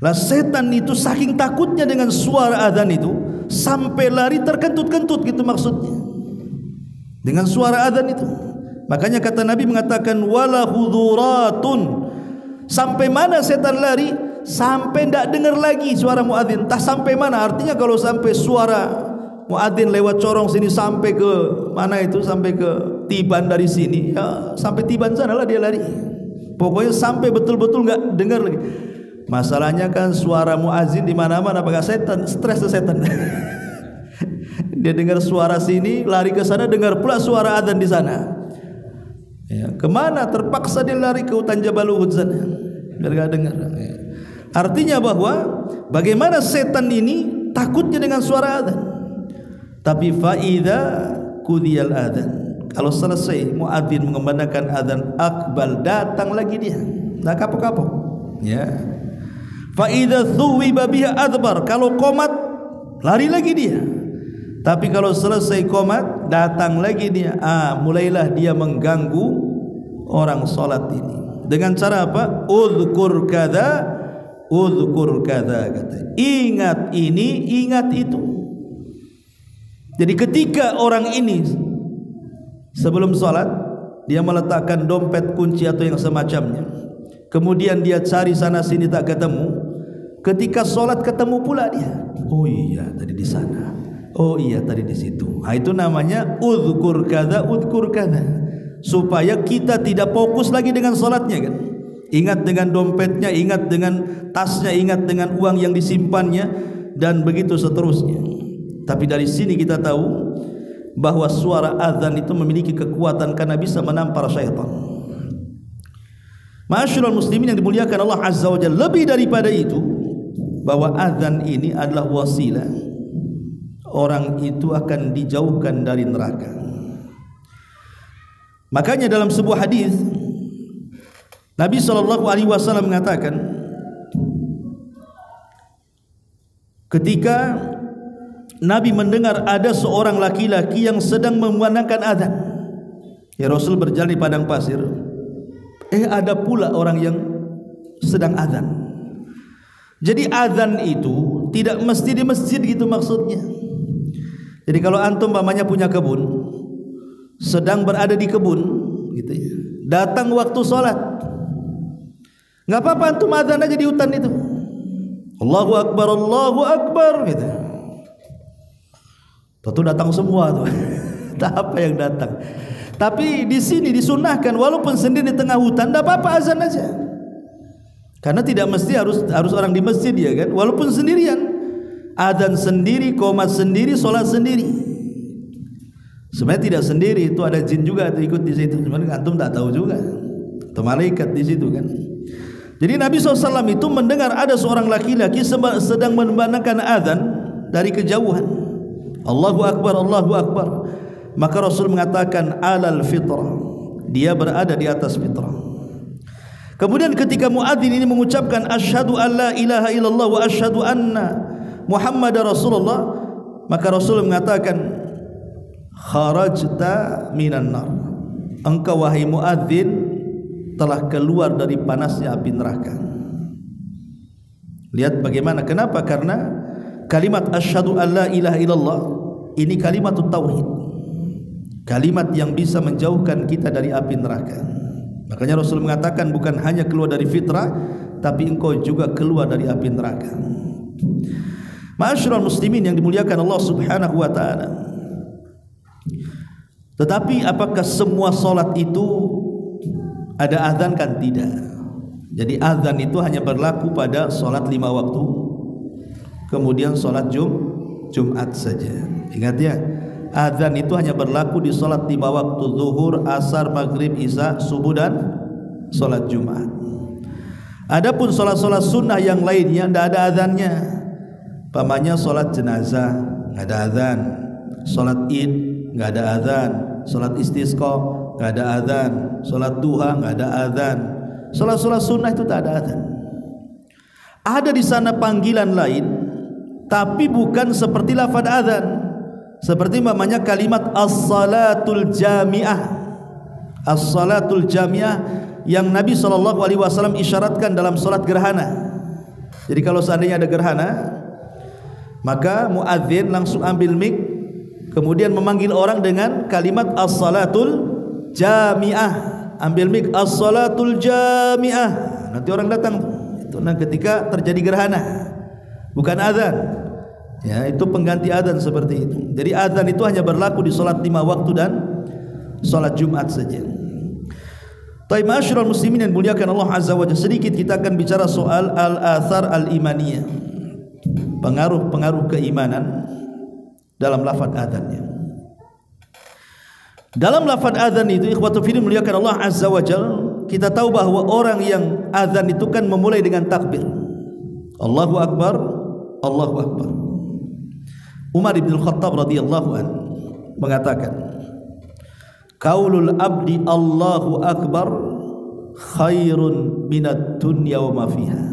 Lah setan itu saking takutnya dengan suara azan itu sampai lari terkentut-kentut, gitu maksudnya, dengan suara azan itu. Makanya kata Nabi mengatakan wala huduratun. Sampai mana setan lari? Sampai tidak dengar lagi suara muadzin. Tak sampai mana? Artinya kalau sampai suara muadzin lewat corong sini sampai ke mana itu, sampai ke Tiban dari sini, ya sampai Tiban sana lah dia lari. Pokoknya sampai betul-betul nggak dengar lagi. Masalahnya kan suara muadzin di mana-mana, apakah setan, stres tuh setan. Dia dengar suara sini, lari ke sana, dengar pula suara adzan di sana. Ya, kemana? Terpaksa dia lari ke hutan Jabal Uhud sana, biar nggak dengar. Ya. Artinya bahwa bagaimana setan ini takutnya dengan suara adzan. Tapi faida kudiyal adzan, kalau selesai muadzin mengumandangkan adzan, akbal, datang lagi dia, tak kapok-kapok. Ya. Faida thuwiba biha adbar, kalau qomat lari lagi dia. Tapi kalau selesai qomat, datang lagi dia. Mulailah dia mengganggu orang salat ini. Dengan cara apa? Udzkur kadza, udzkur kadza, kata. Ingat ini, ingat itu. Jadi ketika orang ini sebelum sholat dia meletakkan dompet, kunci atau yang semacamnya, kemudian dia cari sana sini tak ketemu, ketika sholat ketemu pula dia, oh iya tadi di sana, oh iya tadi di situ. Itu namanya udzkur kadza, udzkur kadza, supaya kita tidak fokus lagi dengan sholatnya, kan? Ingat dengan dompetnya, ingat dengan tasnya, ingat dengan uang yang disimpannya, dan begitu seterusnya. Tapi dari sini kita tahu bahwa suara azan itu memiliki kekuatan karena bisa menampar syaitan. Ma'asyiral muslimin yang dimuliakan Allah Azza wa Jalla, lebih daripada itu, bahwa azan ini adalah wasilah orang itu akan dijauhkan dari neraka. Makanya dalam sebuah hadis Nabi SAW mengatakan, ketika Nabi mendengar ada seorang laki-laki yang sedang memandangkan azan, ya Rasul berjalan di padang pasir, ada pula orang yang sedang azan. Jadi azan itu tidak mesti di masjid, gitu maksudnya. Jadi kalau antum mamanya punya kebun, sedang berada di kebun, gitu ya, datang waktu sholat, nggak apa-apa antum azan aja di hutan itu, Allahu Akbar, gitu. Tentu datang semua tuh. Tak apa yang datang. Tapi di sini disunahkan walaupun sendiri di tengah hutan, tidak apa-apa azan aja. Karena tidak mesti harus orang di masjid ya kan, walaupun sendirian, adzan sendiri, qomat sendiri, sholat sendiri. Sebenarnya tidak sendiri, itu ada jin juga ikut di situ. Cuman antum tak tahu juga, atau malaikat di situ kan. Jadi Nabi SAW itu mendengar ada seorang laki-laki sedang memandangkan adzan dari kejauhan. Allahu Akbar, Allahu Akbar. Maka Rasul mengatakan alal fitrah, dia berada di atas fitrah. Kemudian ketika muadzin ini mengucapkan asyhadu an la ilaha illallah wa asyhadu anna Muhammadar Rasulullah, maka Rasul mengatakan kharajta minan nar, engkau wahai muadzin telah keluar dari panasnya api neraka. Lihat bagaimana, kenapa? Karena kalimat asyhadu an la ilaha illallah ini kalimat tauhid, kalimat yang bisa menjauhkan kita dari api neraka. Makanya Rasul mengatakan bukan hanya keluar dari fitrah, tapi engkau juga keluar dari api neraka. Ma'asyiral muslimin yang dimuliakan Allah Subhanahu wa taala. Tetapi apakah semua salat itu ada azan? Kan tidak. Jadi azan itu hanya berlaku pada salat 5 waktu, kemudian salat Jumat saja. Ingat ya, azan itu hanya berlaku di salat 5 waktu, zuhur, asar, maghrib, isya, subuh dan salat Jumat. Adapun salat-salat sunnah yang lainnya tidak ada azannya. Pamannya salat jenazah enggak ada azan, salat Id enggak ada azan, salat istisqa enggak ada azan, salat duha enggak ada azan. Salat-salat sunnah itu tak ada azan. Ada di sana panggilan lain, tapi bukan seperti lafaz azan. Seperti namanya kalimat as-salatul jami'ah. As-salatul jami'ah yang Nabi SAW isyaratkan dalam salat gerhana. Jadi kalau seandainya ada gerhana, maka muadzin langsung ambil mic, kemudian memanggil orang dengan kalimat as-salatul jami'ah. Ambil mic, as-salatul jami'ah. Nanti orang datang. Itu ketika terjadi gerhana, bukan azan. Ya, itu pengganti adzan seperti itu. Jadi adzan itu hanya berlaku di salat 5 waktu dan salat Jumat saja. Taib ma'asyiral muslimin yang muliakan Allah Azza wa Jalla, sedikit kita akan bicara soal al-athar al-imaniyah, pengaruh-pengaruh keimanan dalam lafaz adzannya. Dalam lafaz adzan itu ikhwatu fillah muliakan Allah Azza wa Jalla, kita tahu bahwa orang yang adzan itu kan memulai dengan takbir. Allahu Akbar, Allahu Akbar. Umar bin Khattab radhiyallahu anhu mengatakan, qaulul abdi Allahu Akbar khairun minad dunya wa ma fiha.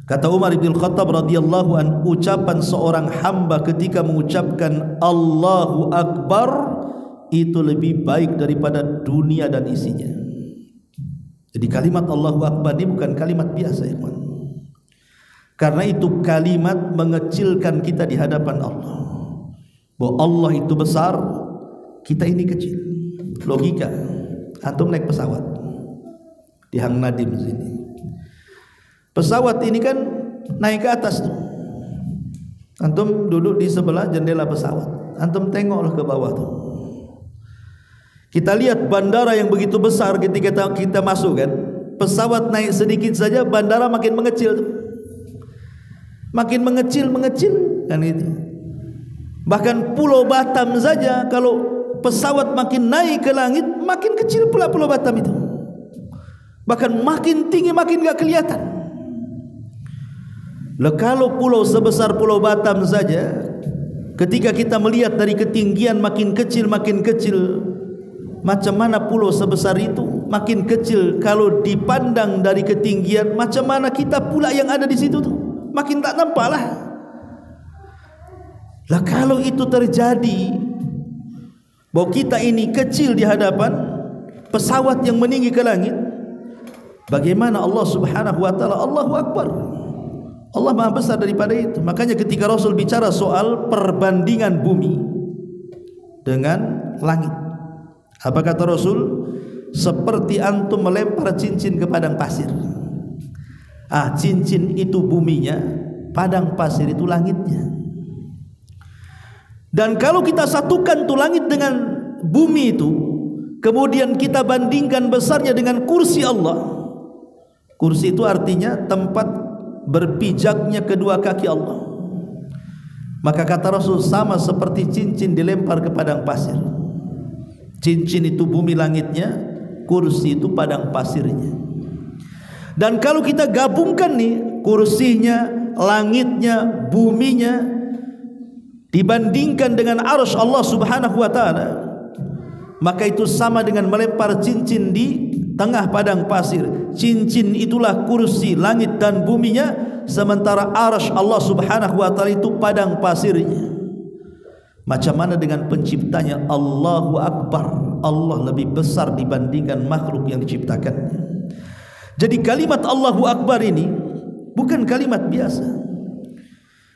Kata Umar bin Khattab radhiyallahu anhu, ucapan seorang hamba ketika mengucapkan Allahu Akbar itu lebih baik daripada dunia dan isinya. Jadi kalimat Allahu Akbar ini bukan kalimat biasa ya kawan. Karena itu kalimat mengecilkan kita di hadapan Allah. Bahwa Allah itu besar, kita ini kecil. Logika, antum naik pesawat di Hang Nadim sini. Pesawat ini kan naik ke atas tuh. Antum duduk di sebelah jendela pesawat. Antum tengoklah ke bawah tuh. Kita lihat bandara yang begitu besar ketika kita masuk kan. Pesawat naik sedikit saja, bandara makin mengecil tuh. Makin mengecil kan itu. Bahkan Pulau Batam saja kalau pesawat makin naik ke langit, makin kecil pula Pulau Batam itu. Bahkan makin tinggi makin enggak kelihatan. Lah kalau pulau sebesar Pulau Batam saja, ketika kita melihat dari ketinggian makin kecil, macam mana pulau sebesar itu makin kecil kalau dipandang dari ketinggian, macam mana kita pula yang ada di situ tuh? Makin tak nampak lah. Lah kalau itu terjadi, bahwa kita ini kecil di hadapan pesawat yang meninggi ke langit, bagaimana Allah Subhanahu wa taala? Allahu Akbar. Allah Maha besar daripada itu. Makanya ketika Rasul bicara soal perbandingan bumi dengan langit, apa kata Rasul? Seperti antum melempar cincin ke padang pasir. Cincin itu buminya, padang pasir itu langitnya. Dan kalau kita satukan tuh langit dengan bumi itu, kemudian kita bandingkan besarnya dengan kursi Allah, Kursi itu artinya tempat berpijaknya kedua kaki Allah. Maka kata Rasul, sama seperti cincin dilempar ke padang pasir. Cincin itu bumi langitnya, kursi itu padang pasirnya. Dan kalau kita gabungkan nih, kursinya, langitnya, buminya, dibandingkan dengan arsy Allah Subhanahu wa taala, maka itu sama dengan melempar cincin di tengah padang pasir. Cincin itulah kursi langit dan buminya, sementara arsy Allah Subhanahu wa taala itu padang pasirnya. Macam mana dengan penciptanya? Allahu Akbar. Allah lebih besar dibandingkan makhluk yang diciptakannya. Jadi kalimat Allahu Akbar ini bukan kalimat biasa.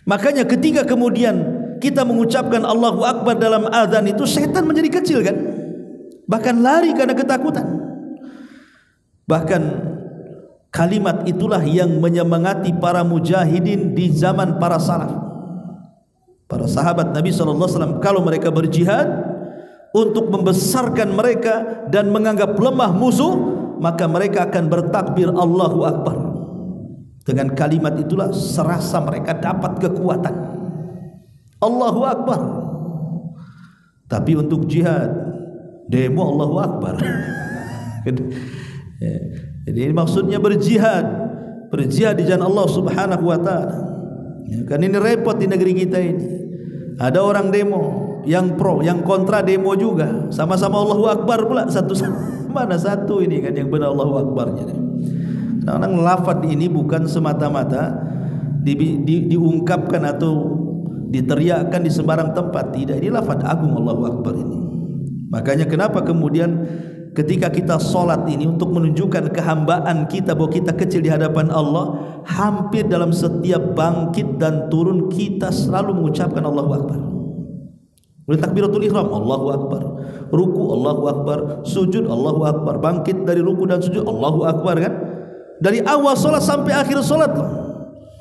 Makanya ketika kemudian kita mengucapkan Allahu Akbar dalam azan itu, setan menjadi kecil kan? Bahkan lari karena ketakutan. Bahkan kalimat itulah yang menyemangati para mujahidin di zaman para salaf. Para sahabat Nabi SAW kalau mereka berjihad untuk membesarkan mereka dan menganggap lemah musuh, maka mereka akan bertakbir Allahu Akbar. Dengan kalimat itulah serasa mereka dapat kekuatan. Allahu Akbar. Tapi untuk jihad, demo Allahu Akbar. Jadi ini maksudnya berjihad, berjihad di jalan Allah Subhanahu wa taala. Kan ini repot di negeri kita ini. Ada orang demo, yang pro, yang kontra demo juga, sama-sama Allahu Akbar pula. Satu mana satu ini kan yang benar Allahu Akbarnya. Kadang-kadang lafaz ini bukan semata-mata diungkapkan atau diteriakkan di sembarang tempat. Tidak, ini lafaz agung Allahu Akbar ini. Makanya kenapa kemudian ketika kita solat ini untuk menunjukkan kehambaan kita bahwa kita kecil di hadapan Allah, hampir dalam setiap bangkit dan turun kita selalu mengucapkan Allahu Akbar. Mulai takbiratul ihram Allahu Akbar, ruku Allahu Akbar, sujud Allahu Akbar, bangkit dari ruku dan sujud Allahu Akbar kan? Dari awal solat sampai akhir solat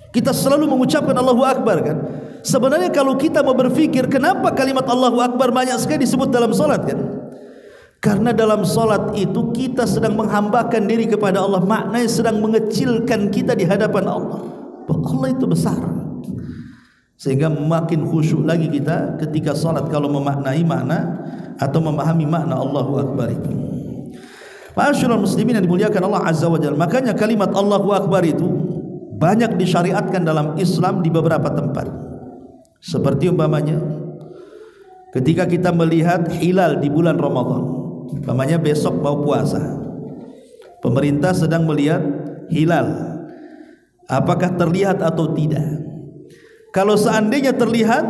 kita selalu mengucapkan Allahu Akbar kan? Sebenarnya kalau kita mau berfikir kenapa kalimat Allahu Akbar banyak sekali disebut dalam solat kan? Karena dalam solat itu kita sedang menghambakan diri kepada Allah, maknanya sedang mengecilkan kita di hadapan Allah. Allah itu besar, sehingga makin khusyuk lagi kita ketika solat kalau memaknai makna atau memahami makna Allahu Akbar itu. Ma'asyiral muslimin yang dimuliakan Allah Azza wa Jalla, makanya kalimat Allahu Akbar itu banyak disyariatkan dalam Islam di beberapa tempat. Seperti umpamanya ketika kita melihat hilal di bulan Ramadan, umpamanya besok mau puasa, pemerintah sedang melihat hilal, apakah terlihat atau tidak. Kalau seandainya terlihat,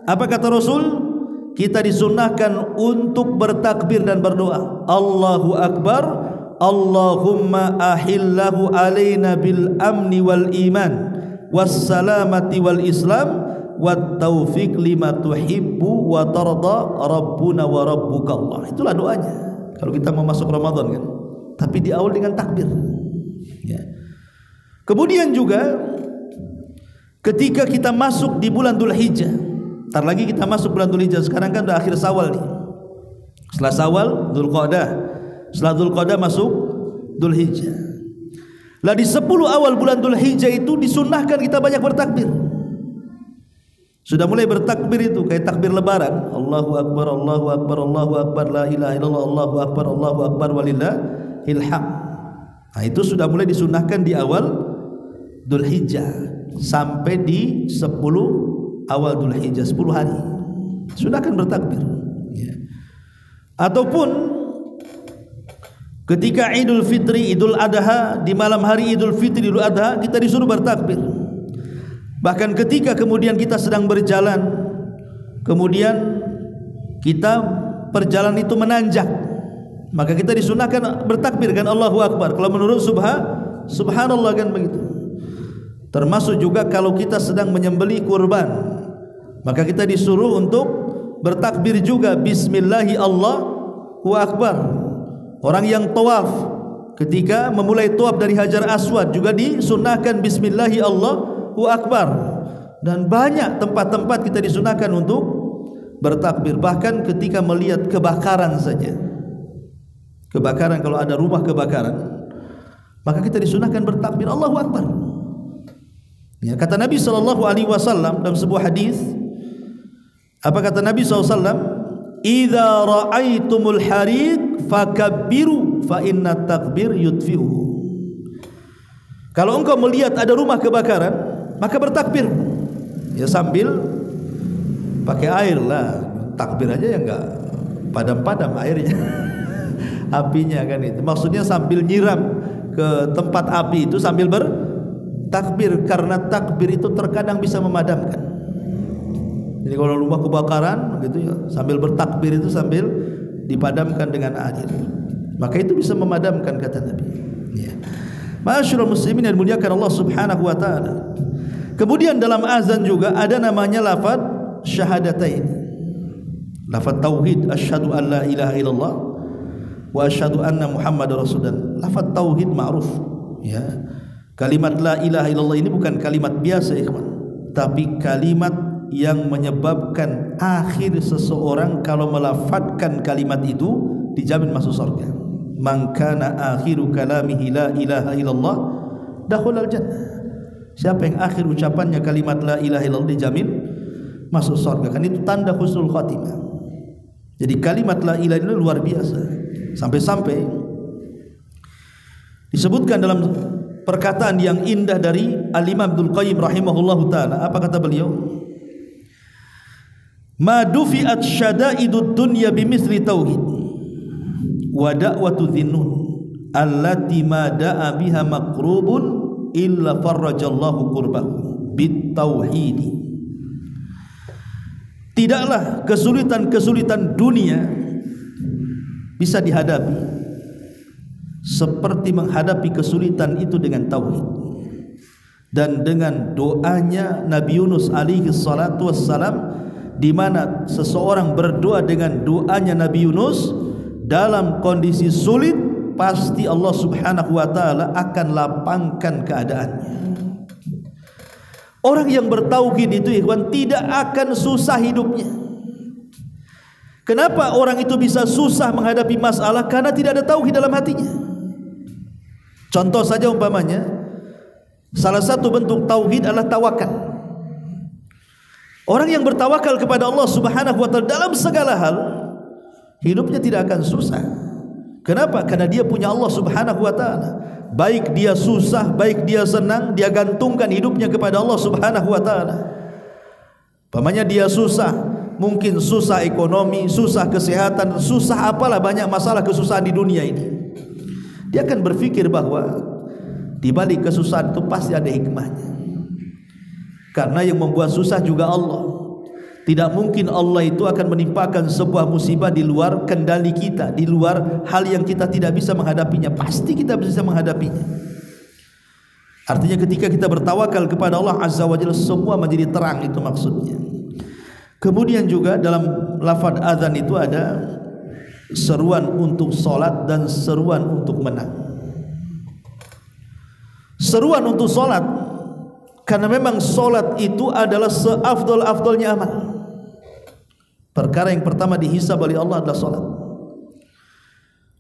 apa kata Rasul? Kita disunnahkan untuk bertakbir dan berdoa, Allahu Akbar, Allahumma ahillahu alaina bil amni wal iman was salamati wal islam wat taufiq lima tuhibbu wa tarda rabbuna wa rabbuka Allah. Itulah doanya kalau kita mau masuk Ramadan kan. Tapi diawali dengan takbir ya. Kemudian juga ketika kita masuk di bulan Dzulhijjah, entar lagi kita masuk bulan Dzulhijjah, sekarang kan udah akhir Syawal nih. Setelah Syawal, Dzulqa'dah. Setelah Dzulqa'dah masuk Dzulhijjah. Lah di 10 awal bulan Dzulhijjah itu disunnahkan kita banyak bertakbir. Sudah mulai bertakbir itu kayak takbir lebaran, Allahu Akbar, Allahu Akbar, Allahu Akbar, la ilaha illallah, Allahu Akbar, Allahu Akbar walillahil hamd. Nah, itu sudah mulai disunnahkan di awal Dzulhijjah sampai di 10 awal Dzulhijjah, 10 hari sudah akan bertakbir ya. Ataupun ketika Idul Fitri, Idul Adha, di malam hari Idul Fitri, Idul Adha, kita disuruh bertakbir. Bahkan ketika kemudian kita sedang berjalan, kemudian kita perjalanan itu menanjak, maka kita disunahkan bertakbir kan Allahu Akbar. Kalau menurut subhanallah kan begitu. Termasuk juga kalau kita sedang menyembelih kurban, maka kita disuruh untuk bertakbir juga, bismillahi Allahu Akbar. Orang yang tawaf ketika memulai tawaf dari Hajar Aswad juga disunahkan bismillahi Allahu Akbar. Dan banyak tempat-tempat kita disunahkan untuk bertakbir. Bahkan ketika melihat kebakaran saja, kebakaran, kalau ada rumah kebakaran, maka kita disunahkan bertakbir Allahu Akbar. Ya, kata Nabi SAW dalam sebuah hadis, apa kata Nabi SAW? Idza ra'aitumul hariq fakabbiru fa inna takbir yudfi'uhu. Kalau engkau melihat ada rumah kebakaran, maka bertakbir. Ya, sambil pakai air lah, takbir aja ya enggak padam-padam airnya. Apinya kan itu. Maksudnya sambil nyiram ke tempat api itu sambil bertakbir, karena takbir itu terkadang bisa memadamkan. Jadi kalau rumah kebakaran gitu ya, sambil bertakbir itu sambil dipadamkan dengan air, maka itu bisa memadamkan kata Nabi. Ya. Ma'asyiral muslimin yang dimuliakan Allah Subhanahu wa taala. Kemudian dalam azan juga ada namanya lafaz syahadatain. Lafaz tauhid, asyhadu an la ilaha illallah wa asyhadu anna Muhammadar Rasulullah. Lafaz tauhid ma'ruf. Ya. Kalimat la ilaha illallah ini bukan kalimat biasa, ikhwan, tapi kalimat yang menyebabkan akhir seseorang kalau melafadzkan kalimat itu dijamin masuk surga. Man kana akhiru kalamihi la ilaha illallah dakhulal jannah. Siapa yang akhir ucapannya kalimat la ilaha illallah dijamin masuk surga. Kan itu tanda husnul khatimah. Jadi kalimat la ilaha illallah luar biasa. Sampai-sampai disebutkan dalam perkataan yang indah dari Al-Imam Ibnul Qayyim rahimahullahu taala, apa kata beliau? Ma dufi'at syada'idud dunya bimithli tauhid wa da'watu dhinnun allati ma da'a biha maqrubun illa farrajallahu qurbahu bit tauhid. Tidaklah kesulitan-kesulitan dunia bisa dihadapi seperti menghadapi kesulitan itu dengan tauhid. Dan dengan doanya Nabi Yunus alaihi salatu wassalam, di mana seseorang berdoa dengan doanya Nabi Yunus dalam kondisi sulit, pasti Allah Subhanahu wa taala akan lapangkan keadaannya. Orang yang bertauhid itu, ikhwan, tidak akan susah hidupnya. Kenapa orang itu bisa susah menghadapi masalah? Karena tidak ada tauhid dalam hatinya. Contoh saja umpamanya, salah satu bentuk tauhid adalah tawakal. Orang yang bertawakal kepada Allah Subhanahu wa taala dalam segala hal, hidupnya tidak akan susah. Kenapa? Karena dia punya Allah Subhanahu wa taala. Baik dia susah, baik dia senang, dia gantungkan hidupnya kepada Allah Subhanahu wa taala. Umpamanya dia susah, mungkin susah ekonomi, susah kesehatan, susah apalah, banyak masalah kesusahan di dunia ini. Dia akan berpikir bahwa di balik kesusahan itu pasti ada hikmahnya. Karena yang membuat susah juga Allah. Tidak mungkin Allah itu akan menimpakan sebuah musibah di luar kendali kita, di luar hal yang kita tidak bisa menghadapinya. Pasti kita bisa menghadapinya. Artinya ketika kita bertawakal kepada Allah Azza wa Jalla, semua menjadi terang, itu maksudnya. Kemudian juga dalam lafaz azan itu ada seruan untuk solat dan seruan untuk menang. Seruan untuk solat, karena memang solat itu adalah seafdol-afdolnya amal. Perkara yang pertama dihisab oleh Allah adalah solat.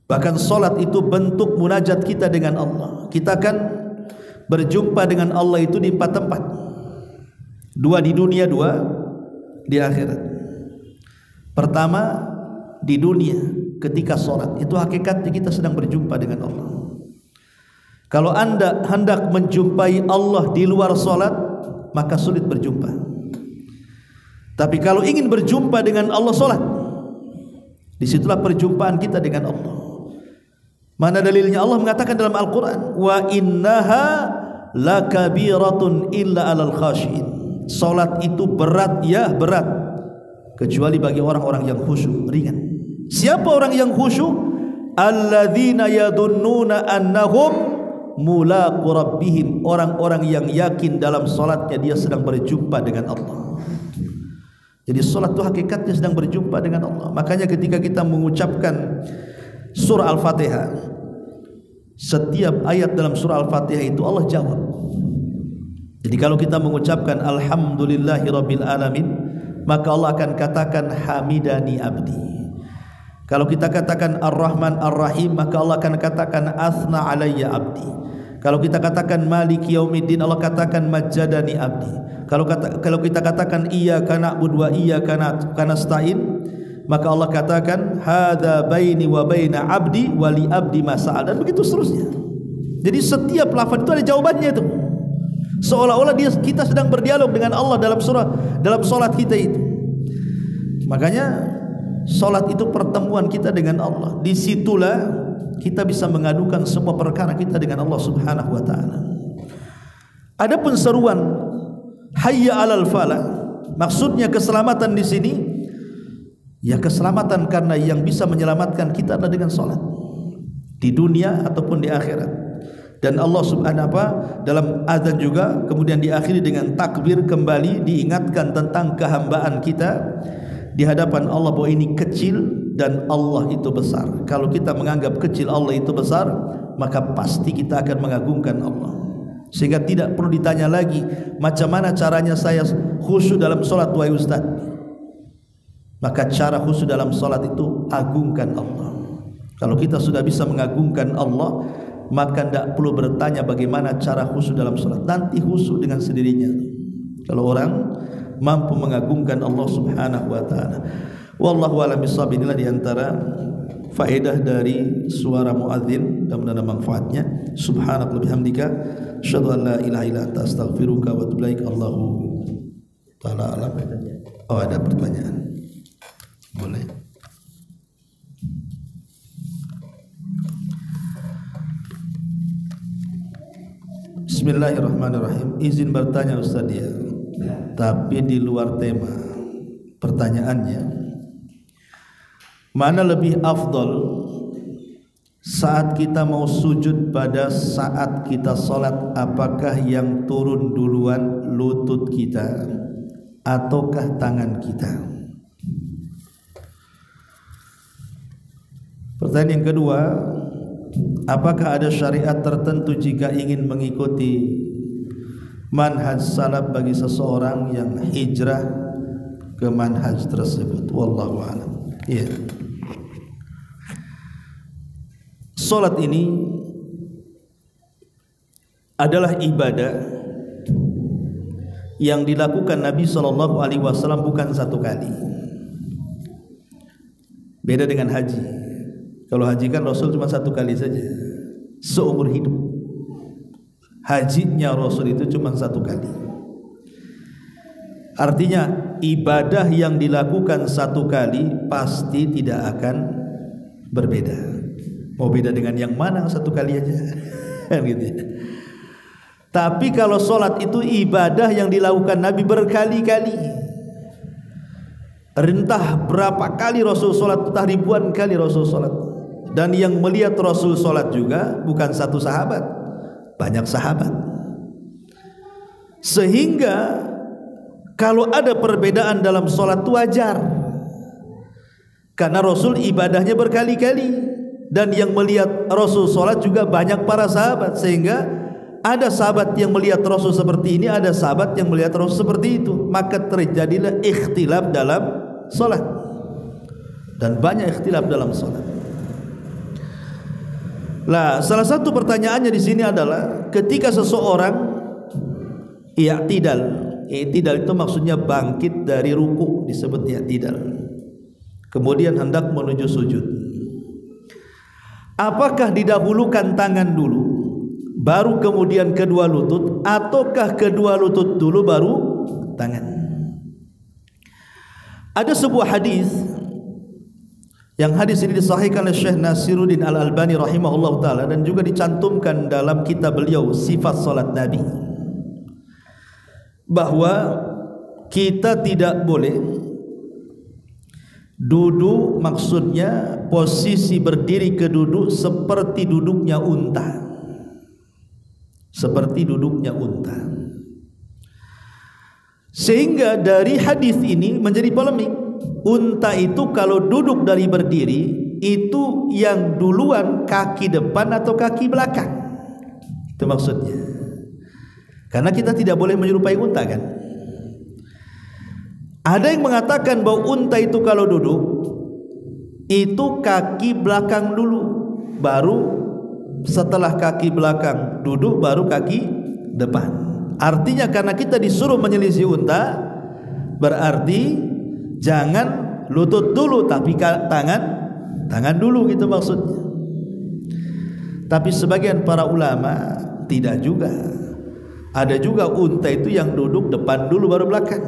Bahkan solat itu bentuk munajat kita dengan Allah. Kita akan berjumpa dengan Allah itu di 4 tempat. 2 di dunia, 2 di akhirat. Pertama di dunia ketika solat, itu hakikatnya kita sedang berjumpa dengan Allah. Kalau anda hendak menjumpai Allah di luar solat, maka sulit berjumpa. Tapi kalau ingin berjumpa dengan Allah, solat. Disitulah perjumpaan kita dengan Allah. Mana dalilnya? Allah mengatakan dalam Al-Quran, wa innaha lakabiratun illa alal khashin. Solat itu berat, ya berat, kecuali bagi orang-orang yang khusyuk, ringan. Siapa orang yang khusyuk? Alladzina yadunnuna annahum mulaqu rabbihim, orang-orang yang yakin dalam solatnya dia sedang berjumpa dengan Allah. Jadi solat itu hakikatnya sedang berjumpa dengan Allah. Makanya ketika kita mengucapkan surah Al-Fatihah, setiap ayat dalam surah Al-Fatihah itu Allah jawab. Jadi kalau kita mengucapkan Alhamdulillahi Rabbil Alamin, maka Allah akan katakan Hamidani Abdi. Kalau kita katakan Ar-Rahman Ar-Rahim, maka Allah akan katakan Asna alayya abdi. Kalau kita katakan Maliki Yaumiddin, Allah katakan Majjadani Abdi. Kalau kita katakan Iyyaka na'budu wa iyyaka nasta'in, maka Allah katakan hadza baini wa baina abdi wa li abdi ma sa'al, dan begitu seterusnya. Jadi setiap lafaz itu ada jawabannya itu. Seolah-olah kita sedang berdialog dengan Allah dalam salat kita itu. Makanya salat itu pertemuan kita dengan Allah. Disitulah kita bisa mengadukan semua perkara kita dengan Allah Subhanahu wa taala. Adapun seruan hayya 'alal falah, maksudnya keselamatan di sini ya keselamatan karena yang bisa menyelamatkan kita adalah dengan salat di dunia ataupun di akhirat. Dan Allah Subhanahu wa taala dalam azan juga kemudian diakhiri dengan takbir, kembali diingatkan tentang kehambaan kita di hadapan Allah bahwa ini kecil dan Allah itu besar. Kalau kita menganggap kecil Allah itu besar, maka pasti kita akan mengagungkan Allah. Sehingga tidak perlu ditanya lagi macam mana caranya saya khusyuk dalam salat wahai Ustaz. Maka cara khusyuk dalam salat itu agungkan Allah. Kalau kita sudah bisa mengagungkan Allah, maka tidak perlu bertanya bagaimana cara khusyuk dalam salat. Nanti khusyuk dengan sendirinya. Kalau orang mampu mengagungkan Allah Subhanahu wa taala. Wallahu a'lam bishawab. Inilah di antara faedah dari suara muadzin dan ada manfaatnya. Subhanallah bihamdika asyhadu an la ilaha illa anta astaghfiruka wa atubu ilaik. Allahu taala alam. Oh, ada pertanyaan. Boleh. Bismillahirrahmanirrahim. Izin bertanya Ustaz ya, tapi di luar tema. Pertanyaannya, mana lebih afdol saat kita mau sujud pada saat kita sholat? Apakah yang turun duluan lutut kita ataukah tangan kita? Pertanyaan yang kedua, apakah ada syariat tertentu jika ingin mengikuti manhaj salaf bagi seseorang yang hijrah ke manhaj tersebut? Wallahu a'lam. Ya. Salat ini adalah ibadah yang dilakukan Nabi SAW bukan satu kali. Beda dengan haji. Kalau haji kan Rasul cuma satu kali saja seumur hidup. Hajinya Rasul itu cuma satu kali. Artinya ibadah yang dilakukan satu kali pasti tidak akan berbeda. Mau beda dengan yang mana satu kali aja kan gitu ya. Tapi kalau sholat itu ibadah yang dilakukan Nabi berkali-kali. Entah berapa kali Rasul sholat, entah ribuan kali Rasul sholat. Dan yang melihat Rasul sholat juga bukan satu sahabat, banyak sahabat. Sehingga kalau ada perbedaan dalam sholat itu wajar, karena Rasul ibadahnya berkali-kali. Dan yang melihat Rasul sholat juga banyak para sahabat. Sehingga ada sahabat yang melihat Rasul seperti ini, ada sahabat yang melihat Rasul seperti itu. Maka terjadilah ikhtilaf dalam sholat. Dan banyak ikhtilaf dalam sholat. Lah, salah satu pertanyaannya di sini adalah ketika seseorang i'tidal itu maksudnya bangkit dari ruku, disebut i'tidal. Kemudian hendak menuju sujud. Apakah didahulukan tangan dulu baru kemudian kedua lutut, ataukah kedua lutut dulu baru tangan? Ada sebuah hadis, yang hadis ini disahihkan oleh Syekh Nasiruddin Al-Albani rahimahullah ta'ala, dan juga dicantumkan dalam kitab beliau Sifat Salat Nabi, bahwa kita tidak boleh duduk, maksudnya posisi berdiri ke duduk seperti duduknya unta. Seperti duduknya unta. Sehingga dari hadis ini menjadi polemik. Unta itu kalau duduk dari berdiri, itu yang duluan kaki depan atau kaki belakang? Itu maksudnya. Karena kita tidak boleh menyerupai unta kan. Ada yang mengatakan bahwa unta itu kalau duduk itu kaki belakang dulu baru setelah kaki belakang duduk baru kaki depan. Artinya karena kita disuruh menyelisih unta, berarti jangan lutut dulu tapi tangan dulu, gitu maksudnya. Tapi sebagian para ulama tidak juga. Ada juga unta itu yang duduk depan dulu baru belakang,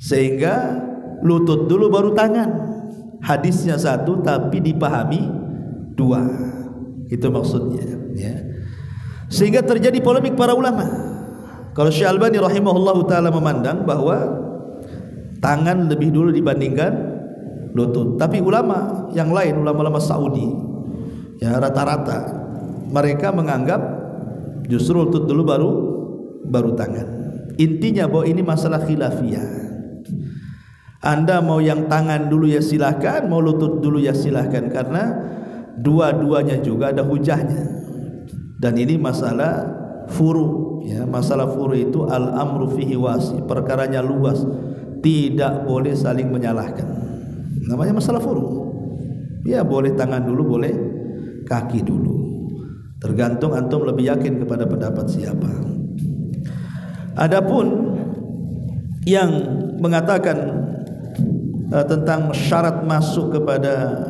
sehingga lutut dulu baru tangan. Hadisnya satu tapi dipahami dua, itu maksudnya ya. Sehingga terjadi polemik para ulama. Kalau Syekh Albani rahimahullahu taala memandang bahwa tangan lebih dulu dibandingkan lutut. Tapi ulama yang lain, ulama-ulama Saudi ya, rata-rata mereka menganggap justru lutut dulu baru tangan. Intinya bahwa ini masalah khilafiyah. Anda mau yang tangan dulu ya silahkan, mau lutut dulu ya silahkan, karena dua-duanya juga ada hujahnya. Dan ini masalah furu ya. Masalah furu itu al-amru fihi wasi, perkaranya luas, tidak boleh saling menyalahkan. Namanya masalah furu. Ya boleh tangan dulu, boleh kaki dulu, tergantung antum lebih yakin kepada pendapat siapa. Adapun yang mengatakan tentang syarat masuk kepada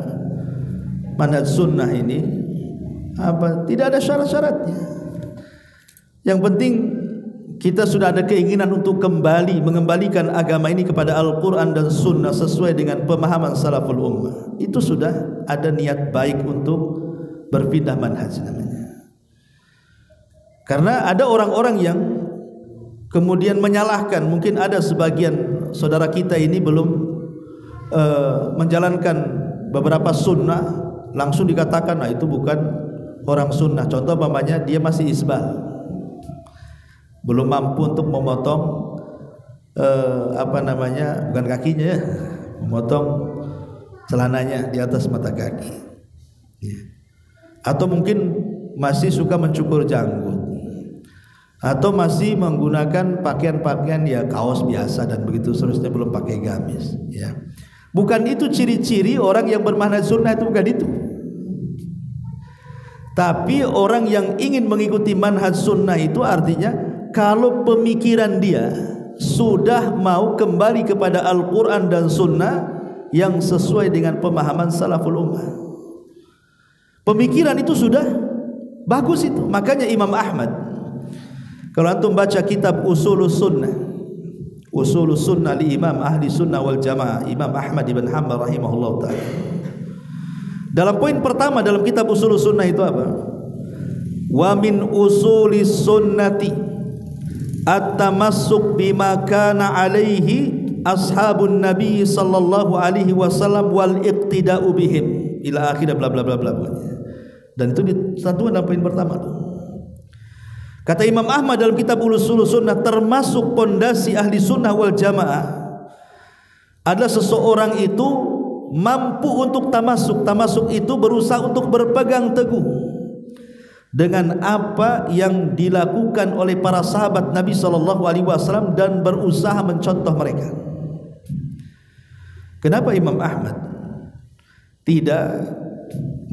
manhaj sunnah ini, tidak ada syarat-syaratnya. Yang penting kita sudah ada keinginan untuk mengembalikan agama ini kepada Al-Quran dan Sunnah sesuai dengan pemahaman salaful ummah. Itu sudah ada niat baik untuk berpindah manhaj namanya. Karena ada orang-orang yang kemudian menyalahkan, mungkin ada sebagian saudara kita ini belum menjalankan beberapa sunnah, langsung dikatakan nah itu bukan orang sunnah. Contoh umpamanya dia masih isbal, belum mampu untuk memotong bukan kakinya ya, memotong celananya di atas mata kaki ya. Atau mungkin masih suka mencukur janggut, atau masih menggunakan pakaian-pakaian ya kaos biasa dan begitu seterusnya, belum pakai gamis ya. Bukan itu ciri-ciri orang yang bermanhaj sunnah, itu bukan itu. Tapi orang yang ingin mengikuti manhaj sunnah itu artinya kalau pemikiran dia sudah mau kembali kepada Al-Quran dan Sunnah yang sesuai dengan pemahaman salaful ummah. Pemikiran itu sudah bagus itu. Makanya Imam Ahmad, kalau antum baca kitab Usulus Sunnah, Usulus Sunnah li Imam Ahli Sunnah wal Jamaah, Imam Ahmad ibn Hanbal rahimahullah ta'ala, dalam poin pertama dalam kitab Usulus Sunnah itu apa? Wa min usulis sunnati at-tamassuk bima kana alaihi ashabun nabi sallallahu alaihi wasallam wal iqtida'u bihim ila akhir bla bla bla bla. Dan itu disatukan dalam poin pertama tuh. Kata Imam Ahmad dalam kitab Usulus Sunnah, termasuk pondasi ahli sunnah wal jamaah adalah seseorang itu mampu untuk tamasuk. Tamasuk itu berusaha untuk berpegang teguh dengan apa yang dilakukan oleh para sahabat Nabi SAW dan berusaha mencontoh mereka. Kenapa Imam Ahmad tidak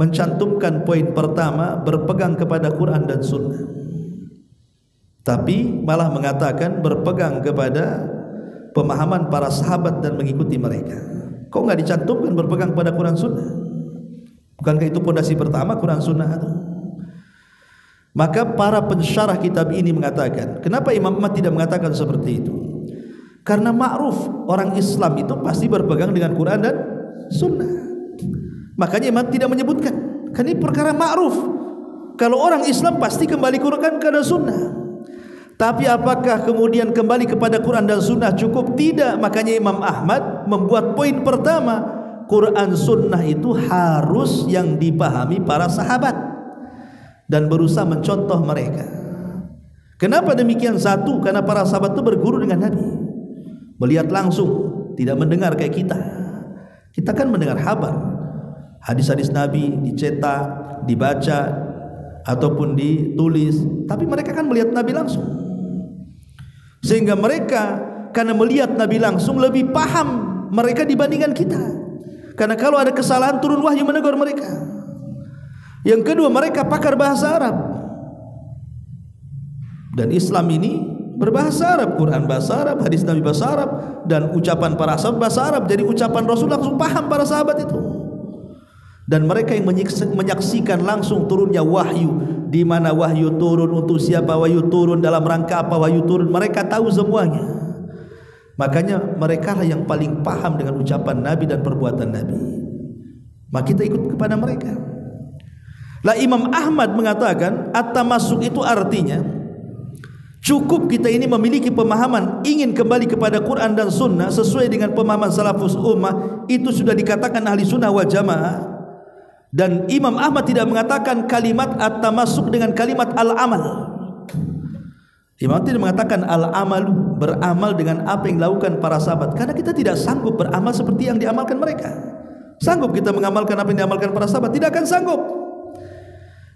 mencantumkan poin pertama berpegang kepada Quran dan Sunnah, tapi malah mengatakan berpegang kepada pemahaman para sahabat dan mengikuti mereka? Kok nggak dicantumkan berpegang pada Quran Sunnah? Bukankah itu pondasi pertama Quran Sunnah itu? Maka para pensyarah kitab ini mengatakan, kenapa Imam Ahmad tidak mengatakan seperti itu? Karena ma'ruf orang Islam itu pasti berpegang dengan Quran dan Sunnah. Makanya Imam tidak menyebutkan, kan ini perkara ma'ruf. Kalau orang Islam pasti kembali Quran kepada Sunnah. Tapi apakah kemudian kembali kepada Quran dan Sunnah cukup? Tidak. Makanya Imam Ahmad membuat poin pertama, Quran Sunnah itu harus yang dipahami para sahabat dan berusaha mencontoh mereka. Kenapa demikian? Satu, karena para sahabat itu berguru dengan Nabi, melihat langsung, tidak mendengar kayak kita. Kita kan mendengar kabar, hadis-hadis Nabi dicetak, dibaca ataupun ditulis, tapi mereka kan melihat Nabi langsung. Sehingga mereka karena melihat Nabi langsung lebih paham mereka dibandingkan kita. Karena kalau ada kesalahan turun wahyu menegur mereka. Yang kedua, mereka pakar bahasa Arab. Dan Islam ini berbahasa Arab, Quran bahasa Arab, hadis Nabi bahasa Arab, dan ucapan para sahabat bahasa Arab. Jadi ucapan Rasul langsung paham para sahabat itu. Dan mereka yang menyaksikan langsung turunnya wahyu, di mana wahyu turun, untuk siapa wahyu turun, dalam rangka apa wahyu turun, mereka tahu semuanya. Makanya mereka lah yang paling paham dengan ucapan Nabi dan perbuatan Nabi. Maka kita ikut kepada mereka. Lah Imam Ahmad mengatakan at-tamassuk itu artinya cukup kita ini memiliki pemahaman ingin kembali kepada Quran dan Sunnah sesuai dengan pemahaman salafus ummah, itu sudah dikatakan ahli sunnah wal jamaah. Dan Imam Ahmad tidak mengatakan kalimat at-tamassuk dengan kalimat al-amal. Imam tidak mengatakan al-amalu, beramal dengan apa yang dilakukan para sahabat, karena kita tidak sanggup beramal seperti yang diamalkan mereka. Sanggup kita mengamalkan apa yang diamalkan para sahabat? Tidak akan sanggup.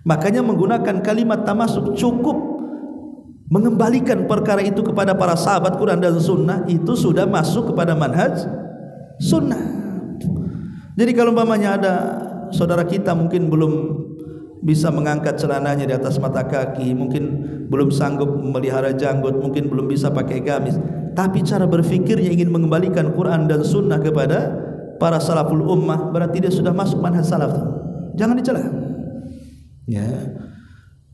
Makanya menggunakan kalimat tamasuk, cukup mengembalikan perkara itu kepada para sahabat Quran dan Sunnah, itu sudah masuk kepada manhaj Sunnah. Jadi kalau umpamanya ada saudara kita mungkin belum bisa mengangkat celananya di atas mata kaki, mungkin belum sanggup memelihara janggut, mungkin belum bisa pakai gamis, tapi cara berfikirnya ingin mengembalikan Quran dan Sunnah kepada para salaful ummah, berarti dia sudah masuk manhaj salaf. Jangan dicela. Ya.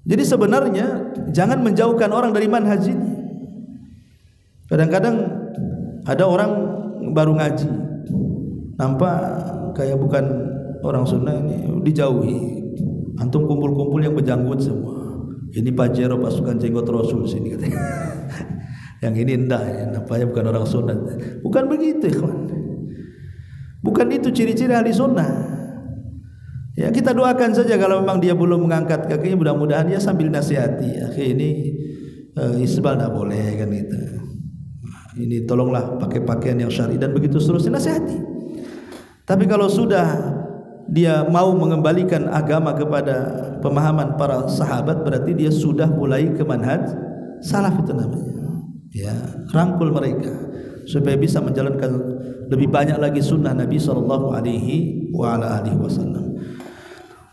Jadi sebenarnya jangan menjauhkan orang dari manhaj ini. Kadang-kadang ada orang baru ngaji, nampak kayak bukan orang sunnah, ini dijauhi. Antum kumpul-kumpul yang berjanggut semua. Ini Pajero pasukan jenggot Rasul sini katanya. Yang ini enggak, ya, nampaknya bukan orang sunnah. Bukan begitu, kawan. Bukan itu ciri-ciri ahli sunnah. Ya, kita doakan saja kalau memang dia belum mengangkat kakinya, mudah-mudahan dia sambil nasihati. Akhi, ini isbal tidak boleh kan gitu. Ini tolonglah pakai pakaian yang syar'i dan begitu seterusnya, nasihati. Tapi kalau sudah dia mau mengembalikan agama kepada pemahaman para sahabat, berarti dia sudah mulai ke manhaj salaf, itu namanya. Ya, rangkul mereka supaya bisa menjalankan lebih banyak lagi sunnah Nabi sallallahu alaihi wasallam.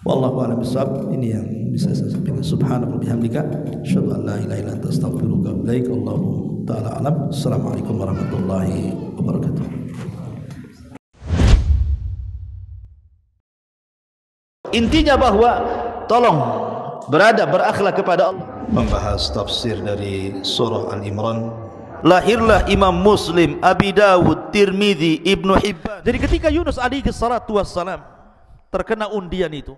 Wallahu a'lam bishawab. Ini yang bisa saya sampaikan. Subhanallah bihamdika, asyhadu an la ilaha illa anta, astaghfiruka wa atubu ilaik. Allahu taala alam. Assalamualaikum warahmatullahi wabarakatuh. Intinya bahwa tolong berakhlak kepada Allah. Membahas tafsir dari surah Al-Imran. Lahirlah Imam Muslim, Abi Dawud, Tirmidzi, Ibnu Hibban. Jadi ketika Yunus alaihi salatu wassalam terkena undian itu,